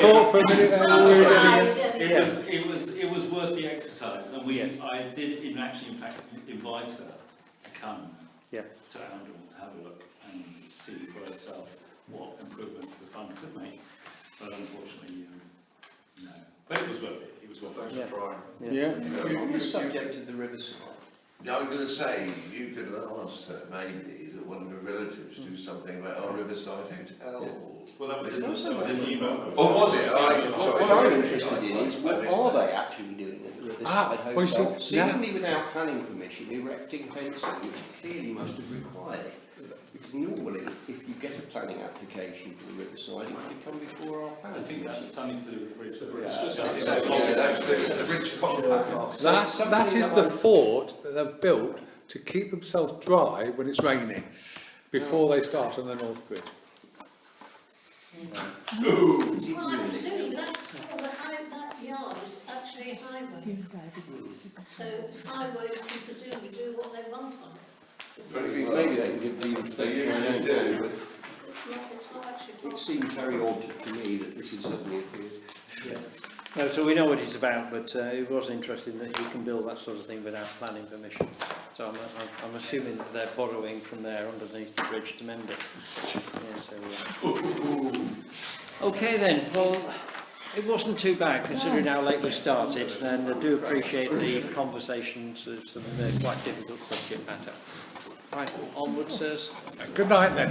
thought for a minute it was worth the exercise, and I did in fact invite her to come to Arundel to have a look and see for herself what improvements the fund could make, but unfortunately, no. But it was worth it. It was worth it. Thanks for trying. Yeah. On the subject of the riverside, Yeah, I was going to say, you could have asked her maybe that one of her relatives do something about our Riverside Hotel. Well, that was It's an email. Oh, was it? Sorry. what I'm interested in is what are they actually doing at the Riverside Hotel? well, you see, Seemingly without planning permission, erecting fencing, which clearly must have required it. Because normally, if you get a planning application for the Riverside, it would come before our planning I think commission. that's something to do with Brisbane. That's the Bridge Compact. That is the fort that they've built to keep themselves dry when it's raining before they start on the North Grid. Well, I presume that yard is actually a highway. So highways can presumably do what they want on it. Maybe they can give the information I don't know, but It's not actually... it seemed very odd to me that this had suddenly appeared. No, so we know what it's about, but it was interesting that you can build that sort of thing without planning permission. So I'm assuming that they're borrowing from there underneath the bridge to mend it. Yeah, so, okay then, well, it wasn't too bad considering how late we started, and I do appreciate the conversations of some quite difficult subject matter. Right, onwards, sirs. Good night then.